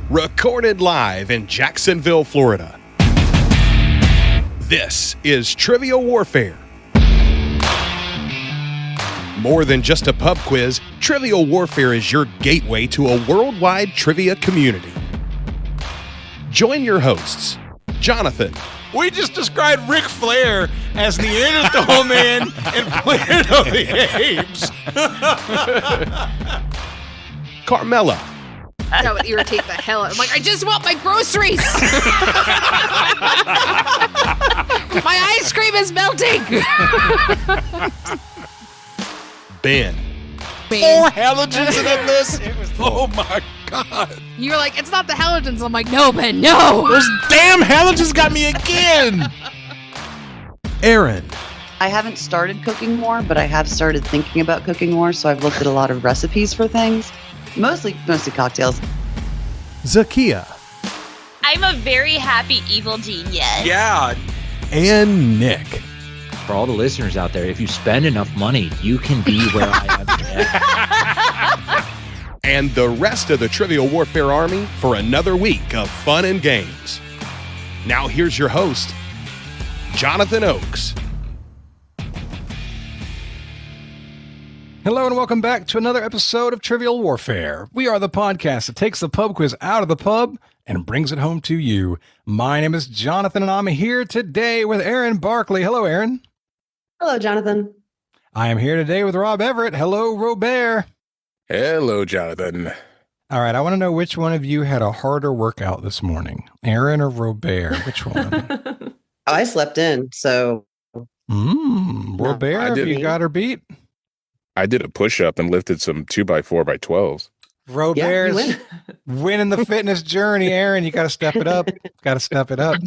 recorded live in Jacksonville, Florida. This is Trivia Warfare. More than just a pub quiz, Trivia Warfare is your gateway to a worldwide trivia community. Join your hosts, Jonathan. We just described Ric Flair as Neanderthal Man and Planet of the Apes. Carmela. That would irritate the hell out. I'm like, I just want my groceries. My ice cream is melting. Ben. 4 halogens in that list. Oh my God. You're like, it's not the halogens. I'm like, no, Ben, no. Those damn halogens got me again. Erin. I haven't started cooking more, but I have started thinking about cooking more, so I've looked at a lot of recipes for things. Mostly cocktails. Zakia. I'm a very happy evil genius. Yeah. And Nick. For all the listeners out there, if you spend enough money, you can be where I am today. And the rest of the Trivia Warfare Army for another week of fun and games. Now here's your host, Jonathan Oakes. Hello and welcome back to another episode of Trivial Warfare. We are the podcast that takes the pub quiz out of the pub and brings it home to you. My name is Jonathan and I'm here today with Erin Barkley. Hello, Erin. Hello, Jonathan. I am here today with Rob Everett. Hello, Robear. Hello, Jonathan. All right, I want to know which one of you had a harder workout this morning, Erin or Robear? Which one? I slept in, so. Robear, have you got her beat? I did a push-up and lifted some 2x4x12s. Robear's winning the fitness journey. Erin, you got to step it up. Got to step it up.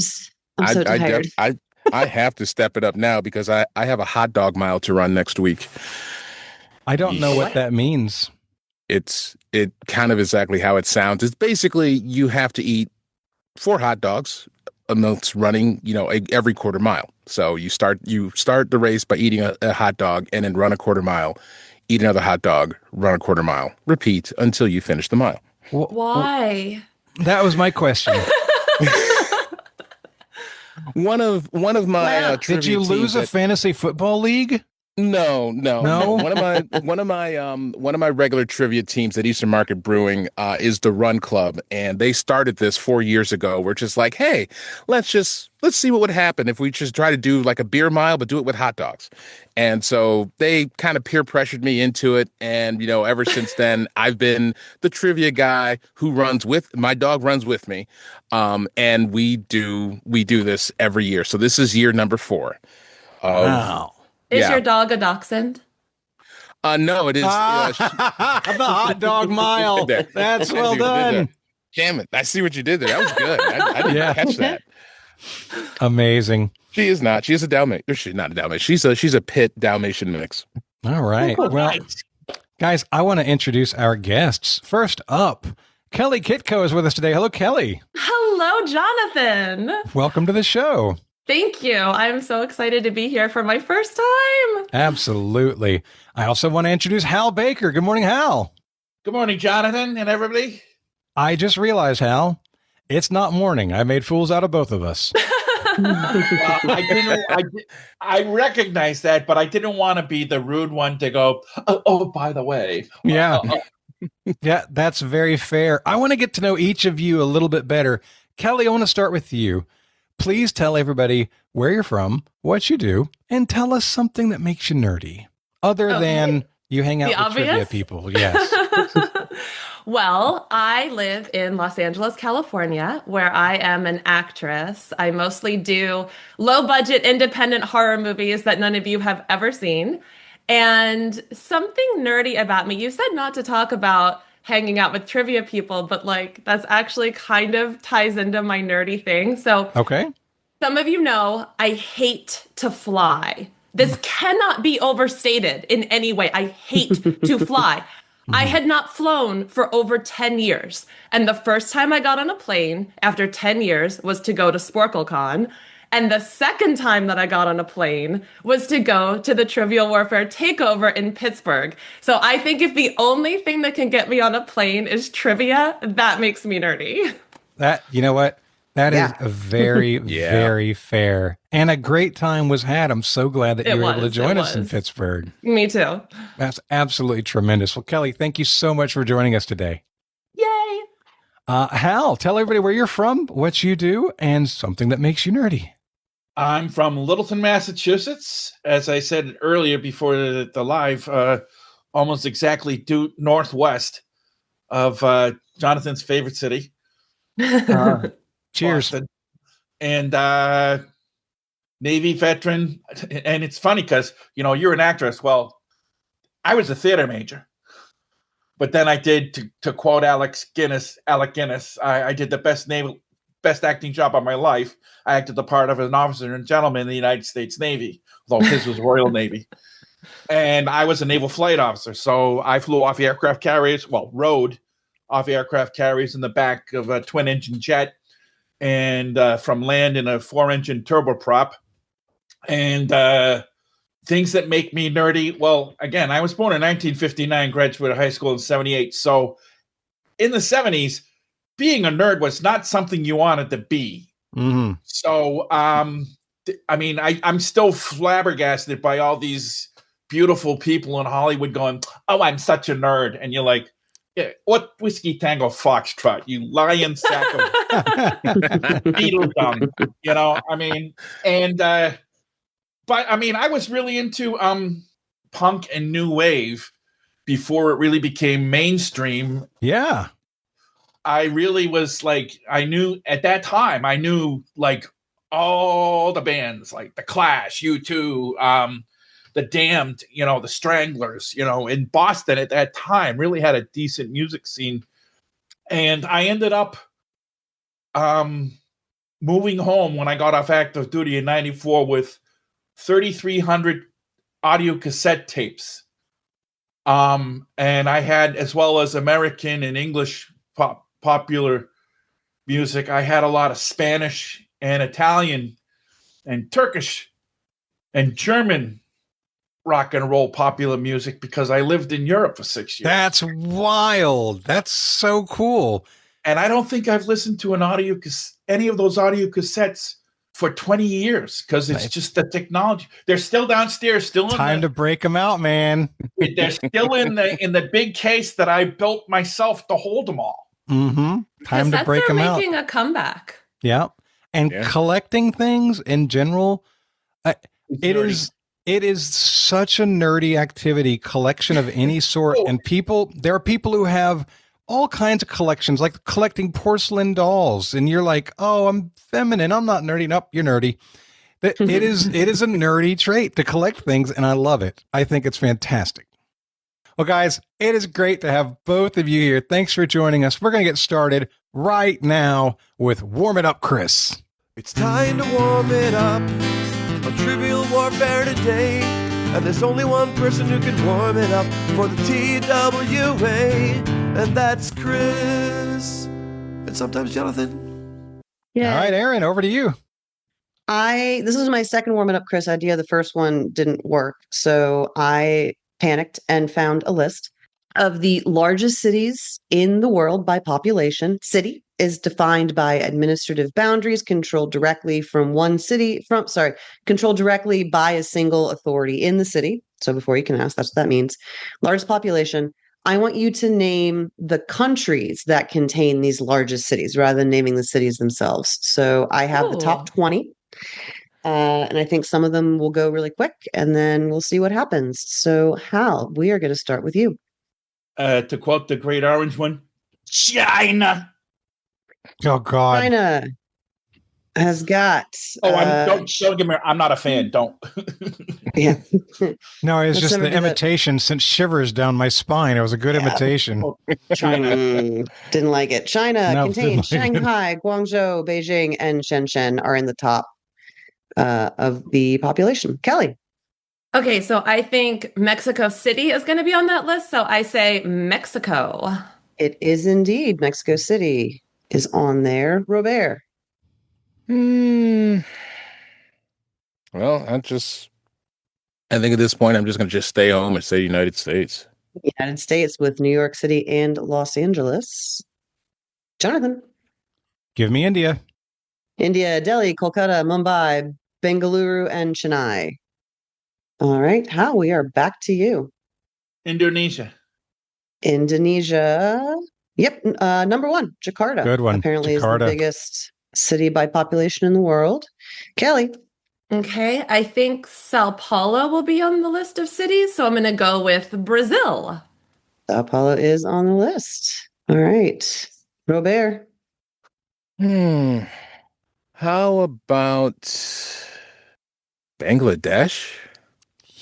I'm so tired. I have to step it up now because I have a hot dog mile to run next week. I don't know what that means. It kind of exactly how it sounds. It's basically you have to eat 4 hot dogs amongst running, every quarter mile. So you start the race by eating a hot dog and then run a quarter mile, eat another hot dog, run a quarter mile, repeat until you finish the mile. Why? That was my question. One of my did you lose a fantasy football league? No. One of my regular trivia teams at Eastern Market Brewing is the Run Club, and they started this 4 years ago. We're just like, hey, let's see what would happen if we just try to do like a beer mile, but do it with hot dogs. And so they kind of peer pressured me into it, and ever since then, I've been the trivia guy who my dog runs with me, and we do this every year. So this is year number 4. Wow. Is your dog a dachshund? No, it is. The hot dog mile. That's well done. Damn it. I see what you did there. That was good. I didn't catch that. Amazing. She is not. She is a Dalmatian. She's not a Dalmatian. She's a pit Dalmatian mix. All right. Well, guys, I want to introduce our guests. First up, Kelly Kitko is with us today. Hello, Kelly. Hello, Jonathan. Welcome to the show. Thank you. I'm so excited to be here for my first time. Absolutely. I also want to introduce Hal Baker. Good morning, Hal. Good morning, Jonathan and everybody. I just realized, Hal, it's not morning. I made fools out of both of us. I recognize that, but I didn't want to be the rude one to go, oh by the way. Yeah. Yeah, that's very fair. I want to get to know each of you a little bit better. Kelly, I want to start with you. Please tell everybody where you're from, what you do, and tell us something that makes you nerdy, other than you hang out with trivia people. Yes. Well, I live in Los Angeles, California, where I am an actress. I mostly do low-budget independent horror movies that none of you have ever seen. And something nerdy about me, you said not to talk about hanging out with trivia people, but that's actually kind of ties into my nerdy thing. So okay. Some of you know I hate to fly. This cannot be overstated in any way. I hate to fly. I had not flown for over 10 years. And the first time I got on a plane after 10 years was to go to SporkleCon. And the second time that I got on a plane was to go to the Trivial Warfare takeover in Pittsburgh. So I think if the only thing that can get me on a plane is trivia, that makes me nerdy. That, you know what? That is a very, very fair. And a great time was had. I'm so glad that you were able to join us in Pittsburgh. Me too. That's absolutely tremendous. Well, Kelly, thank you so much for joining us today. Yay! Hal, tell everybody where you're from, what you do, and something that makes you nerdy. I'm from Littleton, Massachusetts. As I said earlier before the live, almost exactly due northwest of Jonathan's favorite city. Cheers. Boston. And Navy veteran. And it's funny because, you're an actress. Well, I was a theater major. But then I did, to quote Alec Guinness, I did the best acting job of my life. I acted the part of an officer and gentleman in the United States Navy, although his was Royal Navy. And I was a naval flight officer. So I flew off aircraft carriers, rode off aircraft carriers in the back of a twin-engine jet and from land in a 4-engine turboprop. And things that make me nerdy. Well, again, I was born in 1959, graduated high school in 78. So in the 70s, being a nerd was not something you wanted to be. Mm-hmm. So, I'm still flabbergasted by all these beautiful people in Hollywood going, "Oh, I'm such a nerd." And you're like, yeah, what Whiskey Tango Foxtrot, you lion sack of beetle dung, But I was really into punk and new wave before it really became mainstream. Yeah. I really was I knew all the bands, like The Clash, U2, The Damned, the Stranglers, in Boston at that time really had a decent music scene. And I ended up moving home when I got off active duty in 94 with 3,300 audio cassette tapes. And I had, as well as American and English popular music, I had a lot of Spanish and Italian and Turkish and German rock and roll popular music because I lived in Europe for 6 years. That's wild. That's so cool. And I don't think I've listened to any of those audio cassettes for 20 years because it's just the technology. They're still downstairs, time to break them out, man. They're still in the big case that I built myself to hold them all. Mm-hmm. Time to break them out. Making a comeback. Yeah. And collecting things in general, it is such a nerdy activity, collection of any sort. And there are people who have all kinds of collections, like collecting porcelain dolls. And you're like, oh, I'm feminine. I'm not nerdy. Nope, you're nerdy. It is a nerdy trait to collect things. And I love it. I think it's fantastic. Well, guys, it is great to have both of you here. Thanks for joining us. We're going to get started right now with Warm It Up, Chris. It's time to warm it up on Trivial Warfare today. And there's only one person who can warm it up for the TWA, and that's Chris. And sometimes Jonathan. Yeah. All right, Erin, over to you. This was my second warm it up, Chris idea. The first one didn't work. So I panicked and found a list of the largest cities in the world by population. City is defined by administrative boundaries controlled directly controlled directly by a single authority in the city. So before you can ask, that's what that means. Largest population. I want you to name the countries that contain these largest cities rather than naming the cities themselves. So I have the top 20. And I think some of them will go really quick and then we'll see what happens. So Hal, we are going to start with you. To quote the great orange one, China. Oh God. China has got. Don't get me. I'm not a fan. Don't. Yeah. No, it's just the imitation sent shivers down my spine. It was a good imitation. China didn't like it. China contains Shanghai, Guangzhou, Beijing, and Shenzhen are in the top of the population. Kelly. Okay, so I think Mexico City is going to be on that list. So I say Mexico. It is indeed. Mexico City is on there. Robear. Well, I think at this point, I'm just going to just stay home and say United States. United States with New York City and Los Angeles. Jonathan. Give me India. India, Delhi, Kolkata, Mumbai, Bengaluru, and Chennai. All right, Hal, we are back to you. Indonesia. Indonesia. Yep, number one, Jakarta. Good one. Apparently Jakarta. is the biggest city by population in the world. Kelly. Okay, I think Sao Paulo will be on the list of cities, so I'm going to go with Brazil. Sao Paulo is on the list. All right. Robert. How about Bangladesh?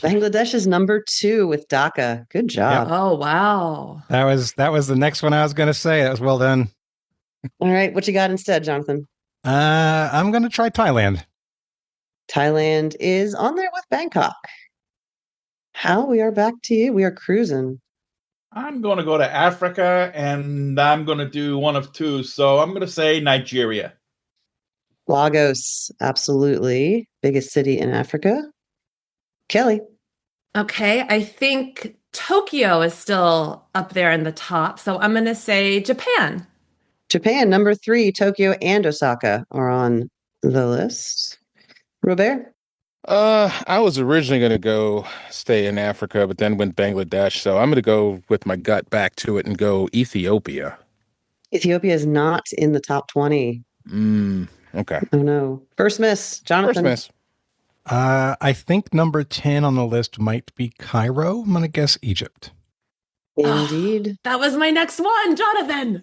Bangladesh is number 2 with Dhaka. Good job. Yep. Oh, wow. That was the next one I was going to say. That was well done. All right, what you got instead, Jonathan? I'm going to try Thailand. Thailand is on there with Bangkok. Hal, we are back to you. We are cruising. I'm going to go to Africa, and I'm going to do one of two. So I'm going to say Nigeria. Lagos, absolutely. Biggest city in Africa. Kelly. Okay, I think Tokyo is still up there in the top, so I'm going to say Japan. Japan, number 3. Tokyo and Osaka are on the list. Robert? I was originally going to go stay in Africa, but then went Bangladesh. So I'm going to go with my gut back to it and go Ethiopia. Ethiopia is not in the top 20. Okay. Oh, no. First miss, Jonathan. First miss. I think number 10 on the list might be Cairo. I'm going to guess Egypt. Indeed. That was my next one, Jonathan.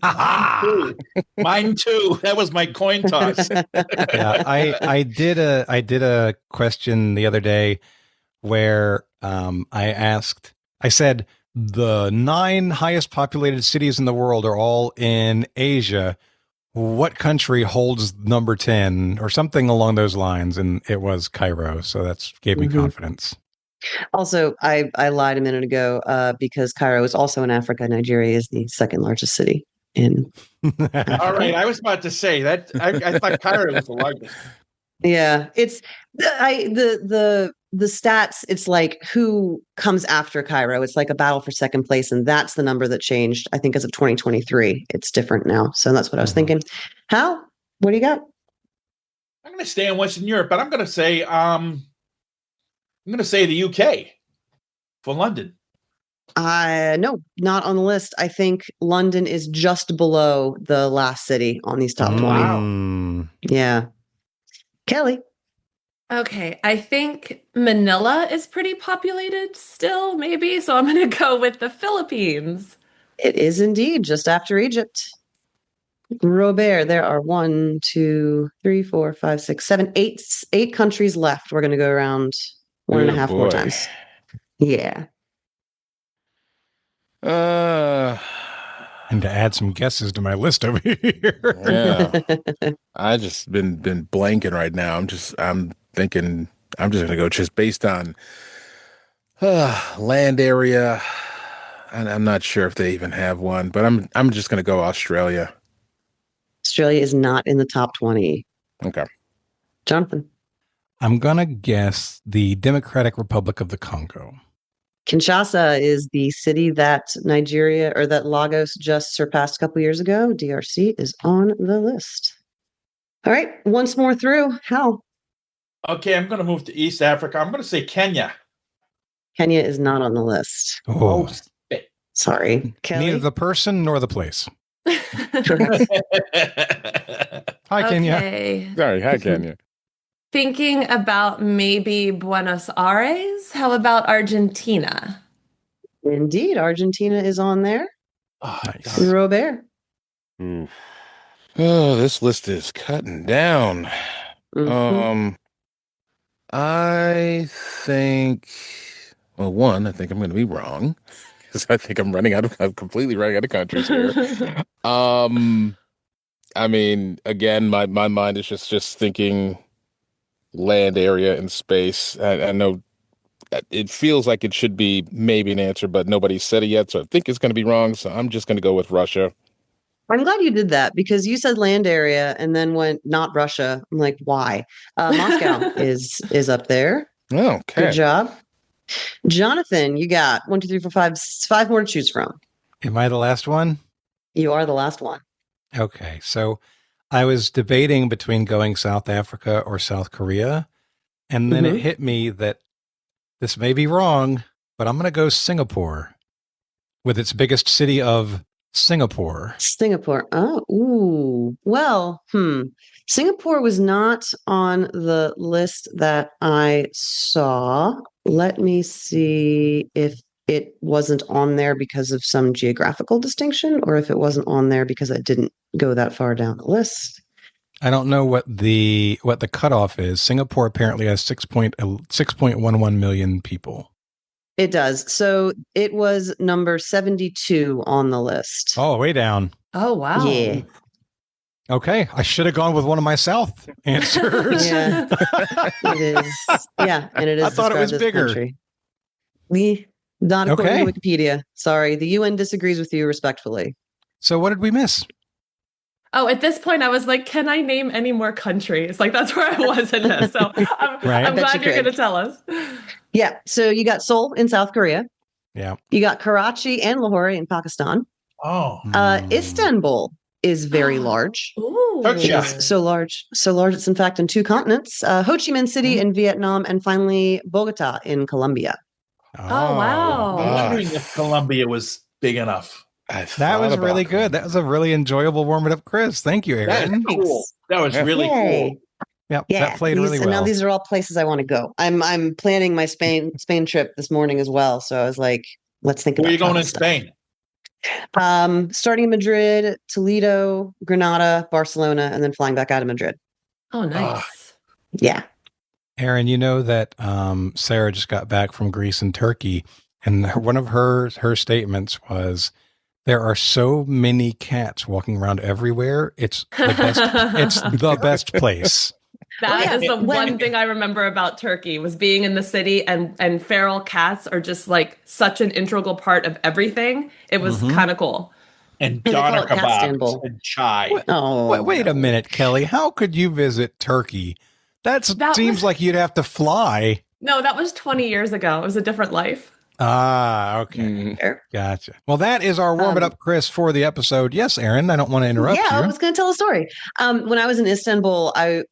Mine too. That was my coin toss. Yeah, I did a question the other day where I said the 9 highest populated cities in the world are all in Asia. What country holds number 10 or something along those lines? And it was Cairo. So that gave me confidence. Also, I lied a minute ago because Cairo is also in Africa. Nigeria is the second largest city in Africa. All right. I was about to say that. I thought Cairo was the largest. Yeah, it's the stats. It's like who comes after Cairo. It's like a battle for second place, and that's the number that changed. I think as of 2023, it's different now. So that's what I was thinking. Hal, what do you got? I'm going to stay in Western Europe, but I'm going to say the UK for London. No, not on the list. I think London is just below the last city on these top 20. Wow. Yeah. Kelly. Okay, I think Manila is pretty populated still, maybe. So I'm going to go with the Philippines. It is indeed just after Egypt. Robert, there are 1, 2, 3, 4, 5, 6, 7, 8 countries left. We're going to go around one and a half more times. Yeah. And to add some guesses to my list over here. Yeah. I just been blanking right now. I'm thinking I'm just gonna go just based on land area. And I'm not sure if they even have one, but I'm just gonna go Australia. Australia is not in the top 20. Okay. Jonathan. I'm gonna guess the Democratic Republic of the Congo. Kinshasa is the city that Nigeria or that Lagos just surpassed a couple years ago. DRC is on the list. All right, once more through. Hal. Okay, I'm going to move to East Africa. I'm going to say Kenya. Kenya is not on the list. Oh, sorry. Kelly? Neither the person nor the place. Correct. Hi, Kenya. Okay. Sorry, hi, Kenya. Thinking about maybe Buenos Aires. How about Argentina? Indeed, Argentina is on there. Oh, Nice. Robert. Oh, this list is cutting down. I think, well, one, I think I'm going to be wrong because I think I'm completely running out of countries here. I mean, again, my mind is just thinking land area and space. I know it feels like it should be maybe an answer, but nobody's said it yet, so I think it's going to be wrong. So I'm just going to go with Russia. I'm glad you did that because you said land area and then went not Russia. I'm like, why? Moscow is up there. Oh, okay. Good job. Jonathan, you got 1, 2, 3, 4, 5 more to choose from. Am I the last one? You are the last one. Okay. So I was debating between going South Africa or South Korea. And then it hit me that this may be wrong, but I'm going to go Singapore with its biggest city of Singapore. Singapore. Oh, ooh. Well, Singapore was not on the list that I saw. Let me see if it wasn't on there because of some geographical distinction or if it wasn't on there because I didn't go that far down the list. I don't know what the cutoff is. Singapore apparently has 6.11 million people. It does. So it was number 72 on the list. Oh, way down. Oh, wow. Yeah. Okay. I should have gone with one of my South answers. Yeah. It is. Yeah. And it is. I thought it was bigger. Country. Not according to Wikipedia. Sorry. The UN disagrees with you respectfully. So what did we miss? Oh, at this point, I was like, can I name any more countries? Like, that's where I was in this. So I'm glad you're going to tell us. Yeah. So you got Seoul in South Korea. Yeah. You got Karachi and Lahore in Pakistan. Oh. Istanbul is very large. Ooh. It's so large. So large, it's in fact in 2 continents. Ho Chi Minh City in Vietnam, and finally Bogota in Colombia. Oh, wow. I'm wondering if Colombia was big enough. That was really good. That was a really enjoyable warm it up, Chris. Thank you, Erin. That is cool. That was really cool. Yep, yeah, that played really well. And now these are all places I want to go. I'm planning my Spain trip this morning as well. So I was like, let's think about where are you going in stuff. Spain? Starting in Madrid, Toledo, Granada, Barcelona, and then flying back out of Madrid. Oh, nice. Yeah. Erin, you know that Sarah just got back from Greece and Turkey, and one of her statements was, there are so many cats walking around everywhere. It's the best. It's the best place. That is the one thing I remember about Turkey was being in the city, and feral cats are just like such an integral part of everything. It was kind of cool. And doner kebabs and chai. Wait a minute, Kelly. How could you visit Turkey? That seems like you'd have to fly. No, that was 20 years ago. It was a different life. Ah, okay. Gotcha. Well, that is our warm it up, Chris, for the episode. Yes, Erin, I don't want to interrupt you. Yeah, I was going to tell a story. When I was in Istanbul, I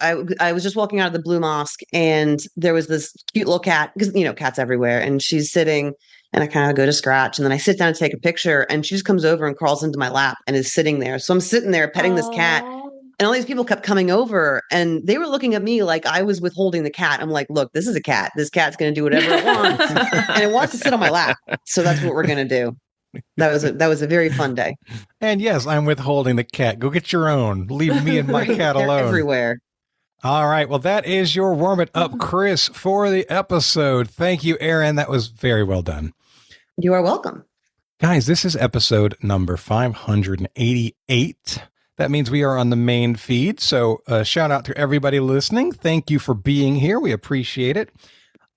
was just walking out of the Blue Mosque, and there was this cute little cat, because, you know, cats everywhere, and she's sitting, and I kind of go to scratch, and then I sit down to take a picture, and she just comes over and crawls into my lap and is sitting there. So I'm sitting there petting this cat. And all these people kept coming over, and they were looking at me like I was withholding the cat. I'm like, look, this is a cat. This cat's going to do whatever it wants. And it wants to sit on my lap. So that's what we're going to do. That was a very fun day. And yes, I'm withholding the cat. Go get your own. Leave me and my cat alone. They're everywhere. All right. Well, that is your warm it up, Chris, for the episode. Thank you, Erin. That was very well done. You are welcome. Guys, this is episode number 588. That means we are on the main feed. So shout out to everybody listening. Thank you for being here. We appreciate it.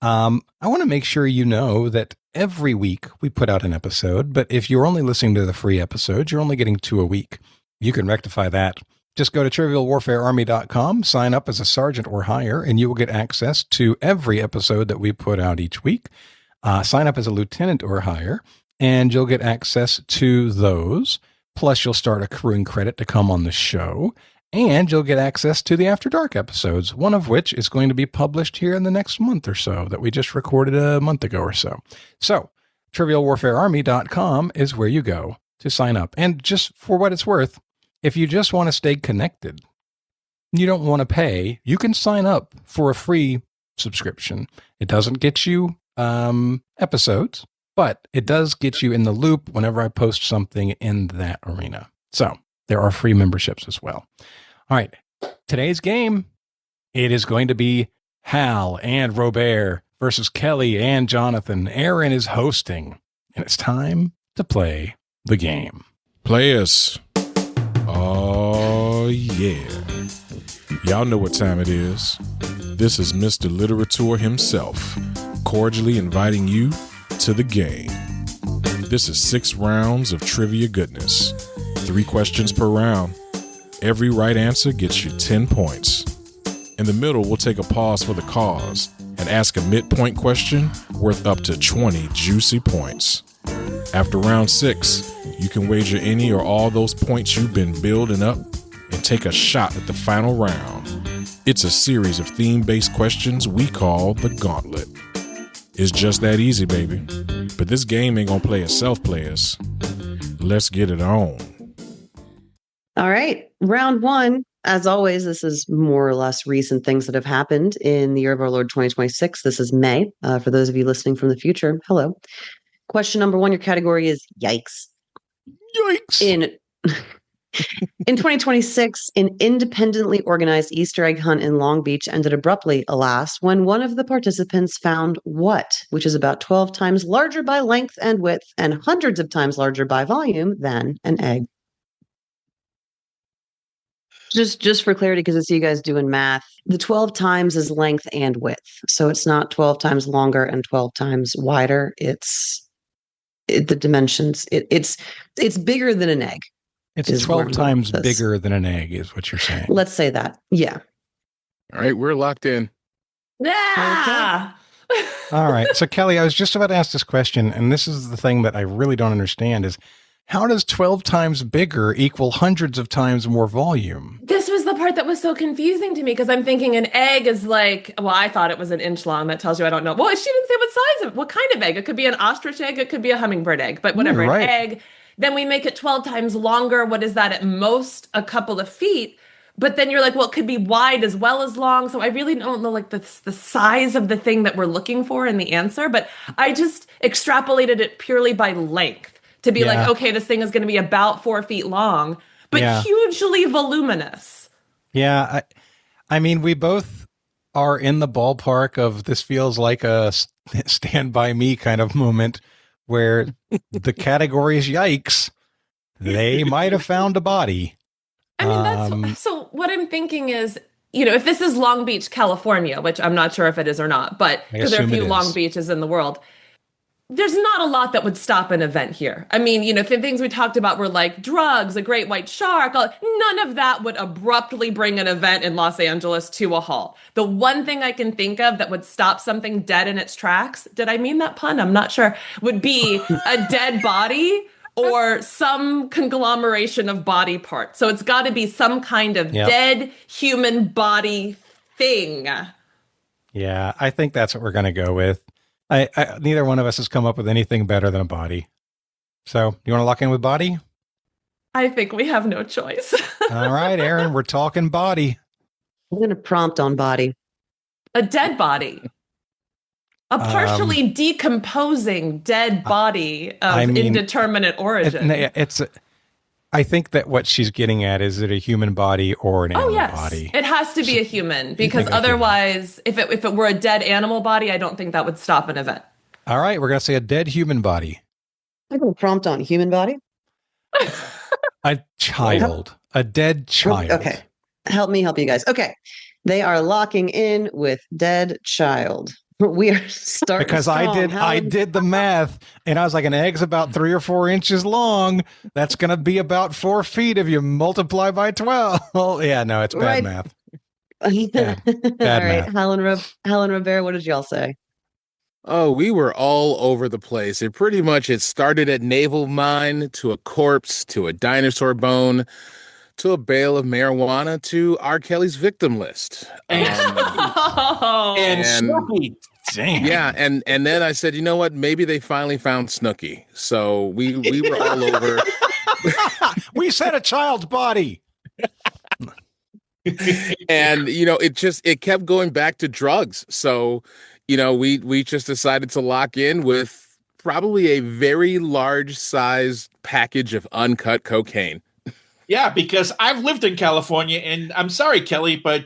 I want to make sure you know that every week we put out an episode, but if you're only listening to the free episodes, you're only getting 2 a week. You can rectify that. Just go to trivialwarfarearmy.com, sign up as a sergeant or higher, and you will get access to every episode that we put out each week. Sign up as a lieutenant or higher, and you'll get access to those. Plus, you'll start accruing credit to come on the show, and you'll get access to the After Dark episodes, one of which is going to be published here in the next month or so that we just recorded a month ago or so. So, trivialwarfarearmy.com is where you go to sign up. And just for what it's worth, if you just want to stay connected, you don't want to pay, you can sign up for a free subscription. It doesn't get you episodes, but it does get you in the loop whenever I post something in that arena. So there are free memberships as well. All right. Today's game, it is going to be Hal and Robear versus Kelly and Jonathan. Erin is hosting, and it's time to play the game. Players. Oh, yeah. Y'all know what time it is. This is Mr. Literature himself, cordially inviting you to the game. This is 6 rounds of trivia goodness. 3 questions per round. Every right answer gets you 10 points. In the middle, we'll take a pause for the cause and ask a midpoint question worth up to 20 juicy points. After round 6, you can wager any or all those points you've been building up and take a shot at the final round. It's a series of theme-based questions we call the Gauntlet. It's just that easy, baby. But this game ain't gonna play itself, players. Let's get it on. All right. Round 1. As always, this is more or less recent things that have happened in the year of our Lord 2026. This is May. For those of you listening from the future, hello. Question number 1, your category is yikes. Yikes. In 2026, an independently organized Easter egg hunt in Long Beach ended abruptly, alas, when one of the participants found what? Which is about 12 times larger by length and width and hundreds of times larger by volume than an egg. Just for clarity, because I see you guys doing math, the 12 times is length and width. So it's not 12 times longer and 12 times wider. The dimensions. It's bigger than an egg. It's 12 times bigger than an egg, is what you're saying. Let's say that. Yeah. All right, we're locked in. Yeah. All right. So, Kelly, I was just about to ask this question, and this is the thing that I really don't understand is how does 12 times bigger equal hundreds of times more volume? This was the part that was so confusing to me because I'm thinking an egg is like, well, I thought it was an inch long. That tells you I don't know. Well, she didn't say what size of, what kind of egg. It could be an ostrich egg. It could be a hummingbird egg, but whatever, right. An egg. Then we make it 12 times longer. What is that? At most a couple of feet. But then you're like, well, it could be wide as well as long. So I really don't know like the size of the thing that we're looking for in the answer. But I just extrapolated it purely by length to be like, okay, this thing is going to be about 4 feet long, but hugely voluminous. Yeah. I mean, we both are in the ballpark of this feels like a Stand By Me kind of moment where the category is yikes. They might have found a body. I mean, that's so what I'm thinking is, if this is Long Beach, California, which I'm not sure if it is or not, but because there are a few Long Beaches in the world, there's not a lot that would stop an event here. I mean, the things we talked about were like drugs, a great white shark. None of that would abruptly bring an event in Los Angeles to a halt. The one thing I can think of that would stop something dead in its tracks, did I mean that pun? I'm not sure, would be a dead body or some conglomeration of body parts. So it's got to be some kind of dead human body thing. Yeah, I think that's what we're going to go with. Neither one of us has come up with anything better than a body. So you want to lock in with body? I think we have no choice. All right, Erin, we're talking body. I'm going to prompt on body. A dead body. A partially decomposing dead body of indeterminate origin. I think that what she's getting at is it a human body or an animal body? It has to be a human because otherwise, if it were a dead animal body, I don't think that would stop an event. All right, we're going to say a dead human body. I'm going to prompt on human body. A child. A dead child. Okay. Help me help you guys. Okay. They are locking in with dead child. We are starting because strong. I did the math and I was like, an egg's about 3 or 4 inches long. That's going to be about 4 feet if you multiply by 12. Yeah, no, it's bad math. Bad All right, math. Hal and Robear, what did y'all say? Oh, we were all over the place. It started at naval mine to a corpse to a dinosaur bone to a bale of marijuana to R. Kelly's victim list. And Snooki. Damn. Yeah, and then I said, you know what? Maybe they finally found Snooki. So we were all over. We said a child's body. And it kept going back to drugs. So, we just decided to lock in with probably a very large size package of uncut cocaine. Yeah, because I've lived in California, and I'm sorry, Kelly, but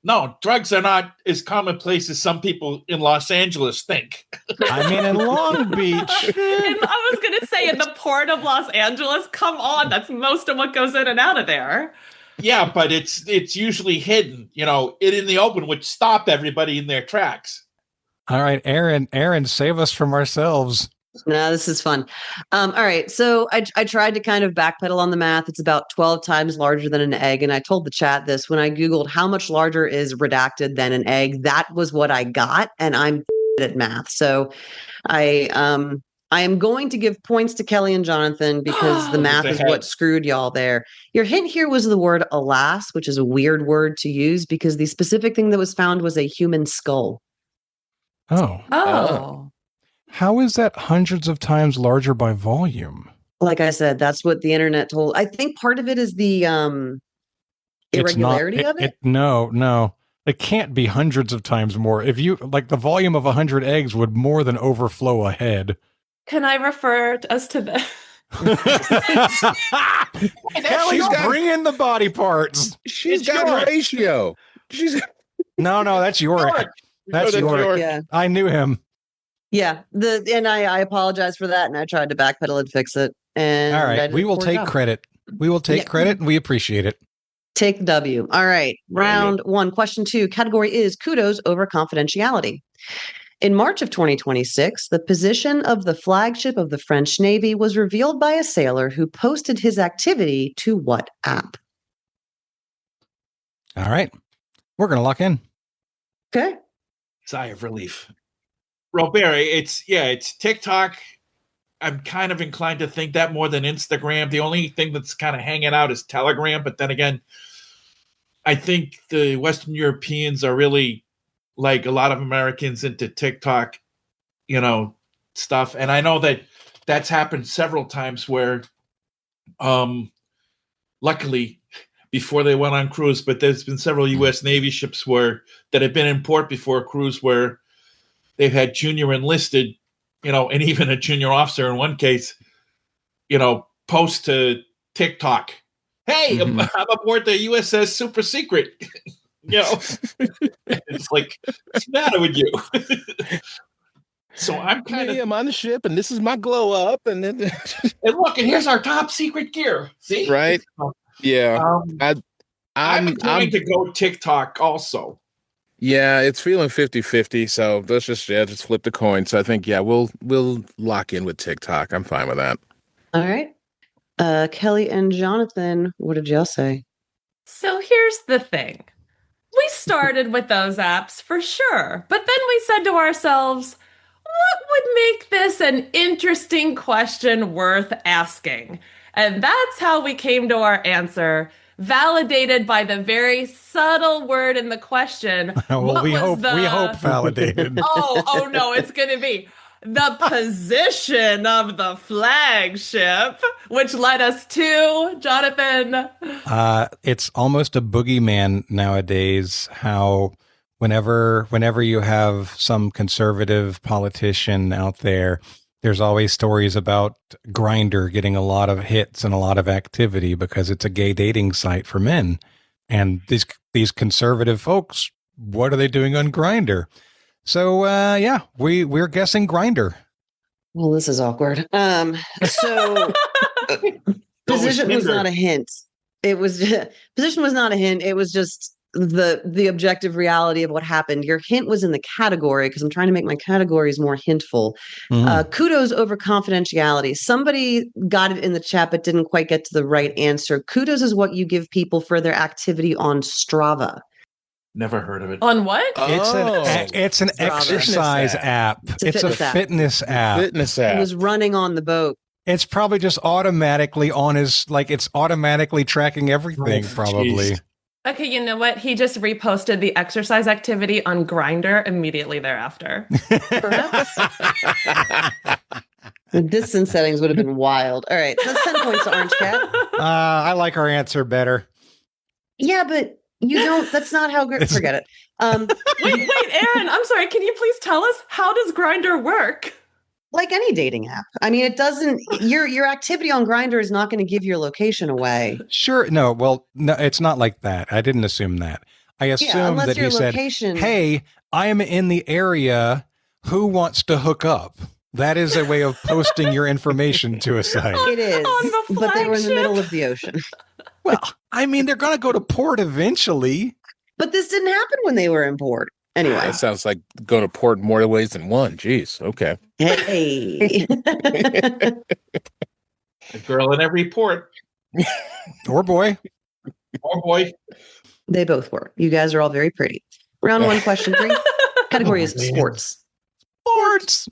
no, drugs are not as commonplace as some people in Los Angeles think. I mean, in Long Beach. I was going to say, in the port of Los Angeles, come on, that's most of what goes in and out of there. Yeah, but it's usually hidden. It in the open would stop everybody in their tracks. All right, Erin, save us from ourselves. No, this is fun. All right. So I tried to kind of backpedal on the math. It's about 12 times larger than an egg. And I told the chat this when I Googled how much larger is redacted than an egg. That was what I got. And I'm at math. So I am going to give points to Kelly and Jonathan because the math is what screwed y'all there. Your hint here was the word alas, which is a weird word to use because the specific thing that was found was a human skull. Oh. How is that hundreds of times larger by volume? Like I said, that's what the internet told. I think part of it is the irregularity of it. No. It can't be hundreds of times more. If you like the volume of 100 eggs would more than overflow a head. Can I refer us to the Kelly's bring in the body parts. She's got a ratio. No, that's Yorick. That's Yorick. Yeah. I knew him. Yeah, I apologize for that, and I tried to backpedal and fix it. And all right, we will take credit. We will take credit, and we appreciate it. Take the W. All right, round 1, question 2. Category is kudos over confidentiality. In March of 2026, the position of the flagship of the French Navy was revealed by a sailor who posted his activity to what app? All right, we're gonna lock in. Okay. Sigh of relief. Robear, it's TikTok. I'm kind of inclined to think that more than Instagram. The only thing that's kind of hanging out is Telegram. But then again, I think the Western Europeans are really, like a lot of Americans, into TikTok, stuff. And I know that that's happened several times where, luckily, before they went on cruise, but there's been several U.S. Navy ships that have been in port before a cruise where they've had junior enlisted, and even a junior officer in one case, post to TikTok, "Hey, I'm aboard the USS Super Secret." It's like, what's the matter with you? So I'm I'm on the ship, and this is my glow up, and then and look, and here's our top secret gear. See, right? Yeah, I'm trying to go TikTok also. Yeah, it's feeling 50-50, so let's just flip the coin. So I think, we'll lock in with TikTok. I'm fine with that. All right. Kelly and Jonathan, what did y'all say? So here's the thing. We started with those apps for sure, but then we said to ourselves, what would make this an interesting question worth asking? And that's how we came to our answer, validated by the very subtle word in the question. Well, we hope validated. Oh no, it's going to be the position of the flagship, which led us to Jonathan. It's almost a boogeyman nowadays. How whenever you have some conservative politician out there, there's always stories about Grindr getting a lot of hits and a lot of activity because it's a gay dating site for men. And these conservative folks, what are they doing on Grindr? So we're guessing Grindr. Well, this is awkward. So position was not a hint. Position was not a hint. It was just the objective reality of what happened. Your hint was in the category because I'm trying to make my categories more hintful. Kudos over confidentiality. Somebody got it in the chat but didn't quite get to the right answer. Kudos is what you give people for their activity on Strava. Never heard of it. On what? It's an exercise app. It's a fitness app. It was running on the boat. It's probably just automatically on it's automatically tracking everything, probably. Geez. Okay, you know what? He just reposted the exercise activity on Grindr immediately thereafter. Perhaps. The distance settings would have been wild. All right, that's 10 points to Orange Cat. I like our answer better. Yeah, but you don't. That's not how. Forget it. Wait, Erin. I'm sorry. Can you please tell us how does Grindr work? Like any dating app. I mean, it doesn't. Your activity on Grindr is not going to give your location away. Sure. No. Well, no. It's not like that. I didn't assume that. I assumed that he said, "Hey, I am in the area. Who wants to hook up?" That is a way of posting your information to a site. It is, but they were in the middle of the ocean. Well, I mean, they're going to go to port eventually. But this didn't happen when they were in port. Anyway. That sounds like going to port in more ways than one. Jeez. Okay. Hey. A girl in every port. Or boy. Or boy. They both were. You guys are all very pretty. Round 1, question 3. Category is sports. Sports.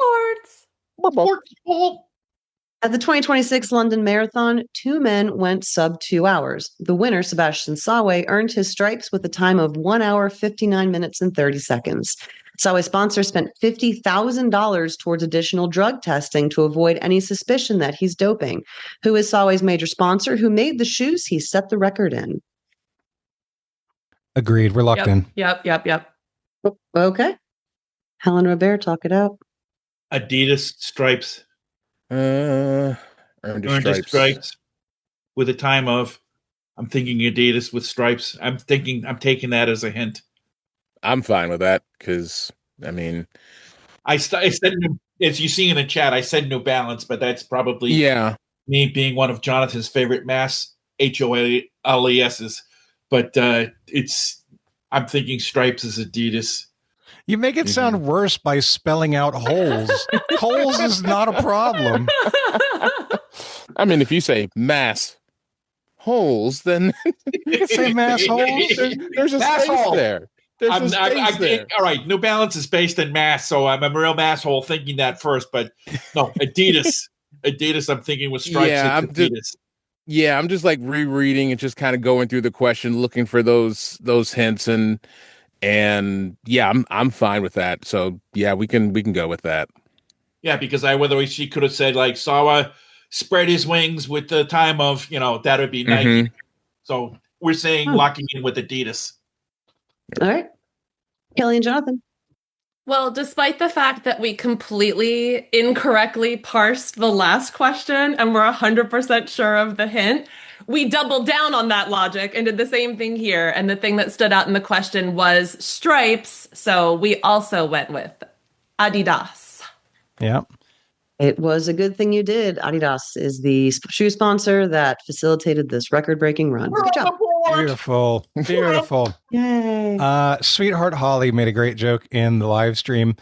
At the 2026 London Marathon, 2 men went sub 2 hours. The winner, Sebastian Sawe, earned his stripes with a time of 1 hour, 59 minutes, and 30 seconds. Sawe's sponsor spent $50,000 towards additional drug testing to avoid any suspicion that he's doping. Who is Sawe's major sponsor? Who made the shoes he set the record in? Agreed. We're locked in. Yep. Okay. Helen Robert, talk it out. Adidas stripes. Earned Stripes with a time of, I'm thinking Adidas with stripes. I'm taking that as a hint. I'm fine with that because, I mean, I said, as you see in the chat, I said New Balance, but that's probably me being one of Jonathan's favorite mass HOLESs. But I'm thinking stripes is Adidas. You make it sound worse by spelling out holes. Holes is not a problem. I mean, if you say mass holes, then you can say mass holes. There's a space hole. there. There's a space there. All right, New Balance is based in mass, so I'm a real masshole thinking that first. But no, Adidas. Adidas, I'm thinking with stripes. Yeah, Adidas. I'm just like rereading and just kind of going through the question, looking for those hints and yeah, I'm fine with that. So yeah, we can go with that. Yeah, because she could have said like Sawa spread his wings with the time of, that would be Nike. So we're saying locking in with Adidas. All right. Kelly and Jonathan. Well, despite the fact that we completely incorrectly parsed the last question and we're 100% sure of the hint, we doubled down on that logic and did the same thing here. And the thing that stood out in the question was stripes. So we also went with Adidas. Yeah. It was a good thing you did. Adidas is the shoe sponsor that facilitated this record-breaking run. Good job. Beautiful. Beautiful. Yay. Sweetheart Holly made a great joke in the live stream.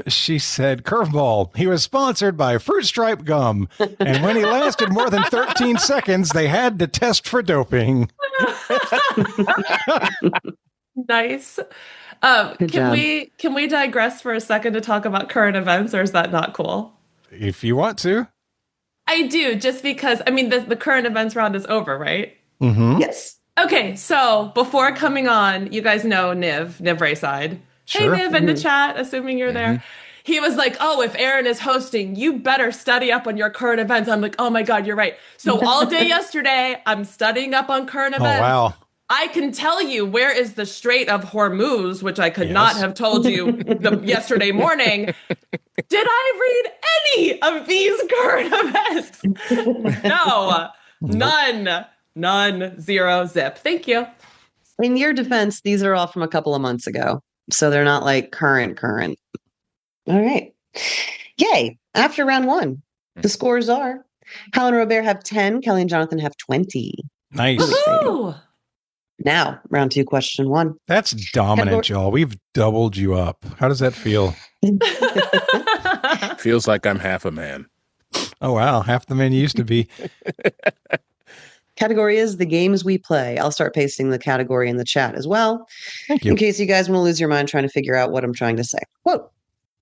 She said, curveball, he was sponsored by Fruit Stripe Gum. And when he lasted more than 13 seconds, they had to test for doping. Nice. Can we digress for a second to talk about current events, or is that not cool? If you want to. I do, just because, I mean, the current events round is over, right? Mm-hmm. Yes. Okay, so before coming on, you guys know Niv Rayside. Sure. Hey, Niv, in the chat, assuming you're there. He was like, oh, if Erin is hosting, you better study up on your current events. I'm like, oh my God, you're right. So all day yesterday, I'm studying up on current events. Oh, wow. I can tell you where is the Strait of Hormuz, which I could not have told you yesterday morning. Did I read any of these current events? No, none, 0, zip. Thank you. In your defense, these are all from a couple of months ago. So they're not like current. All right. Yay. After round 1, the scores are Hal and Robert have 10. Kelly and Jonathan have 20. Nice. Woo-hoo! Now, round 2, question 1. That's dominant, y'all. We've doubled you up. How does that feel? Feels like I'm half a man. Oh, wow. Half the man you used to be. Category is the games we play. I'll start pasting the category in the chat as well. Thank you. In case you guys want to lose your mind trying to figure out what I'm trying to say. Quote.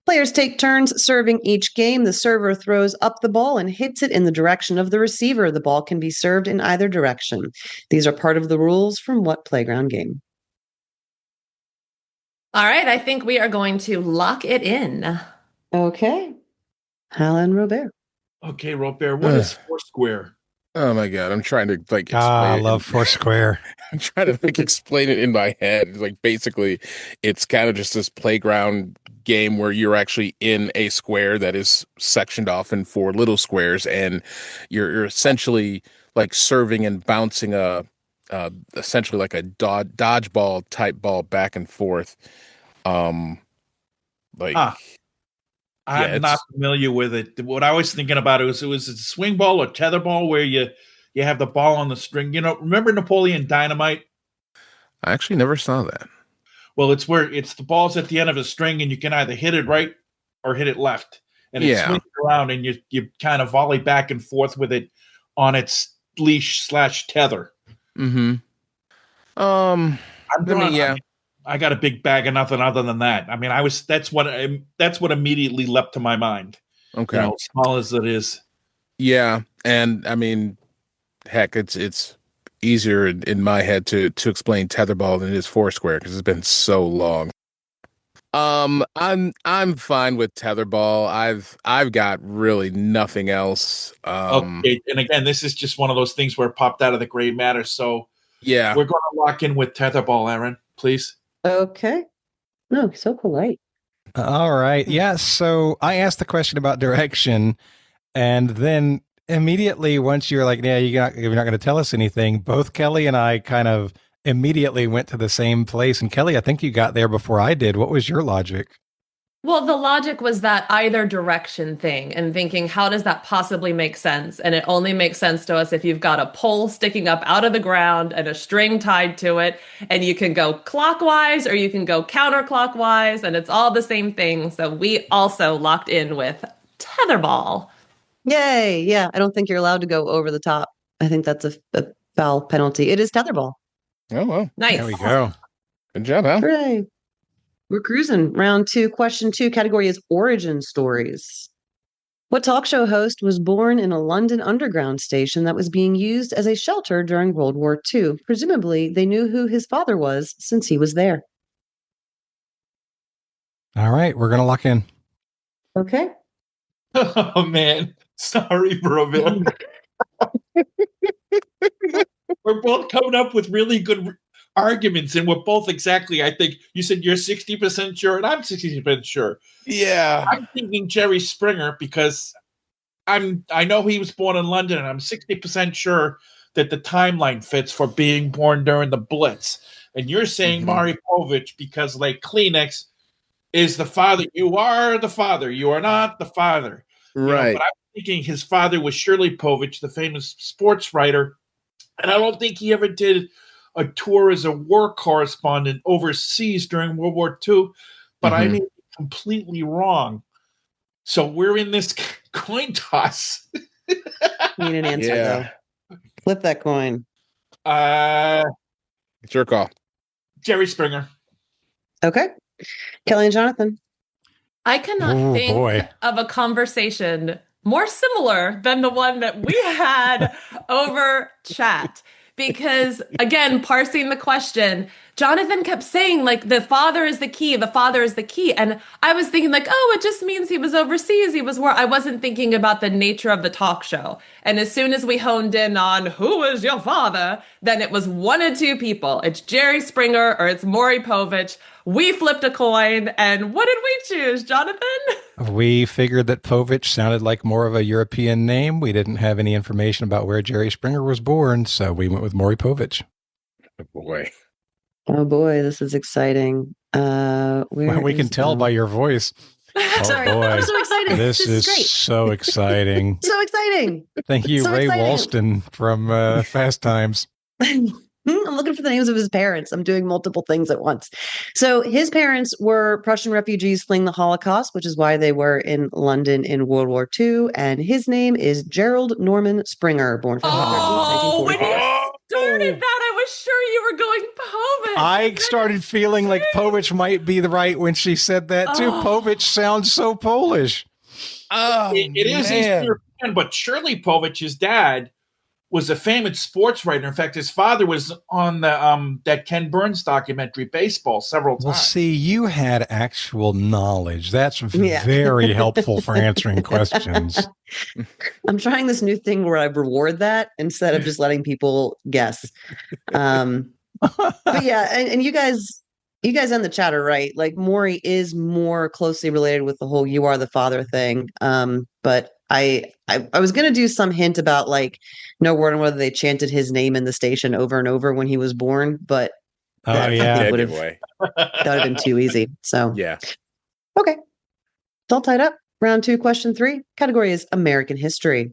Players take turns serving each game. The server throws up the ball and hits it in the direction of the receiver. The ball can be served in either direction. These are part of the rules from what playground game? All right, I think we are going to lock it in. Okay. Hal and Robert. Okay, Robert, what is Foursquare? Oh my God, I'm trying to explain I love Foursquare. I'm trying to explain it in my head. Like basically, it's kind of just this playground game where you're actually in a square that is sectioned off in 4 little squares, and you're essentially like serving and bouncing essentially like a dodgeball type ball back and forth. I'm not familiar with it. What I was thinking about it was a swing ball or tether ball where you have the ball on the string. Remember Napoleon Dynamite? I actually never saw that. Well, it's the ball's at the end of a string, and you can either hit it right or hit it left, and it swings around, and you kind of volley back and forth with it on its leash / tether. Mm-hmm. I got a big bag of nothing other than that. I mean, that's what immediately leapt to my mind. Okay. You know, small as it is. Yeah, and I mean, heck, it's easier in my head to explain tetherball than it is Foursquare because it's been so long. I'm fine with tetherball. I've got really nothing else. Okay, and again, this is just one of those things where it popped out of the gray matter. So yeah, we're going to lock in with tetherball, Erin, please. Okay. No, so polite. All right. Yeah. So I asked the question about direction, and then immediately once you're like, yeah, you're not going to tell us anything, both Kelly and I kind of immediately went to the same place. And Kelly, I think you got there before I did. What was your logic? Well, the logic was that either direction thing and thinking, how does that possibly make sense? And it only makes sense to us if you've got a pole sticking up out of the ground and a string tied to it, and you can go clockwise or you can go counterclockwise, and it's all the same thing. So we also locked in with tetherball. Yay. Yeah. I don't think you're allowed to go over the top. I think that's a foul penalty. It is tetherball. Oh, well. Nice. There we go. Good job, Hal. Hooray. We're cruising. Round 2, question 2. Category is origin stories. What talk show host was born in a London underground station that was being used as a shelter during World War II? Presumably, they knew who his father was since he was there. All right. We're going to lock in. Okay. Oh, man. Sorry, Robear. We're both coming up with really good arguments, and we're both exactly, I think you said you're 60% sure and I'm 60% sure. Yeah. I'm thinking Jerry Springer because I know he was born in London, and I'm 60% sure that the timeline fits for being born during the Blitz. And you're saying Maury Povich because, like, Kleenex is the father. You are the father. You are not the father. Right. But I'm thinking his father was Shirley Povich, the famous sports writer. And I don't think he ever did a tour as a war correspondent overseas during World War II, but I may be completely wrong. So we're in this coin toss. Need an answer, though. Flip that coin. It's your call. Jerry Springer. Okay. Kelly and Jonathan. I cannot think of a conversation more similar than the one that we had over chat. Because, again, parsing the question, Jonathan kept saying, like, the father is the key, the father is the key. And I was thinking, like, oh, it just means he was overseas. He was where I wasn't thinking about the nature of the talk show. And as soon as we honed in on who is your father, then it was one of two people. It's Jerry Springer or it's Maury Povich. We flipped a coin. And what did we choose, Jonathan? We figured that Povich sounded like more of a European name. We didn't have any information about where Jerry Springer was born, so we went with Maury Povich. Oh, boy. Oh, boy, this is exciting. We can tell by your voice. Oh, Sorry, boy. I'm so excited. This is great. so exciting. So exciting. Thank you, So Ray exciting. Walston from Fast Times. I'm looking for the names of his parents. I'm doing multiple things at once. So his parents were Prussian refugees fleeing the Holocaust, which is why they were in London in World War II. And his name is Gerald Norman Springer, born February 13th, When 1944. you started that, I was sure you were going Povich. I started feeling like Povich might be the right when she said that, too. Povich sounds so Polish. Oh, it is East European, but Shirley Povich, his dad, was a famous sports writer. In fact, his father was on the that Ken Burns documentary, Baseball, several times. Well, see, you had actual knowledge. That's very helpful for answering questions. I'm trying this new thing where I reward that instead of just letting people guess. But yeah, and you guys in the chat are right. Like, Maury is more closely related with the whole "you are the father" thing. But I was gonna do some hint about, like, no word on whether they chanted his name in the station over and over when he was born, but that would have been too easy. So yeah. Okay. It's all tied up. Round 2, question 3. Category is American history.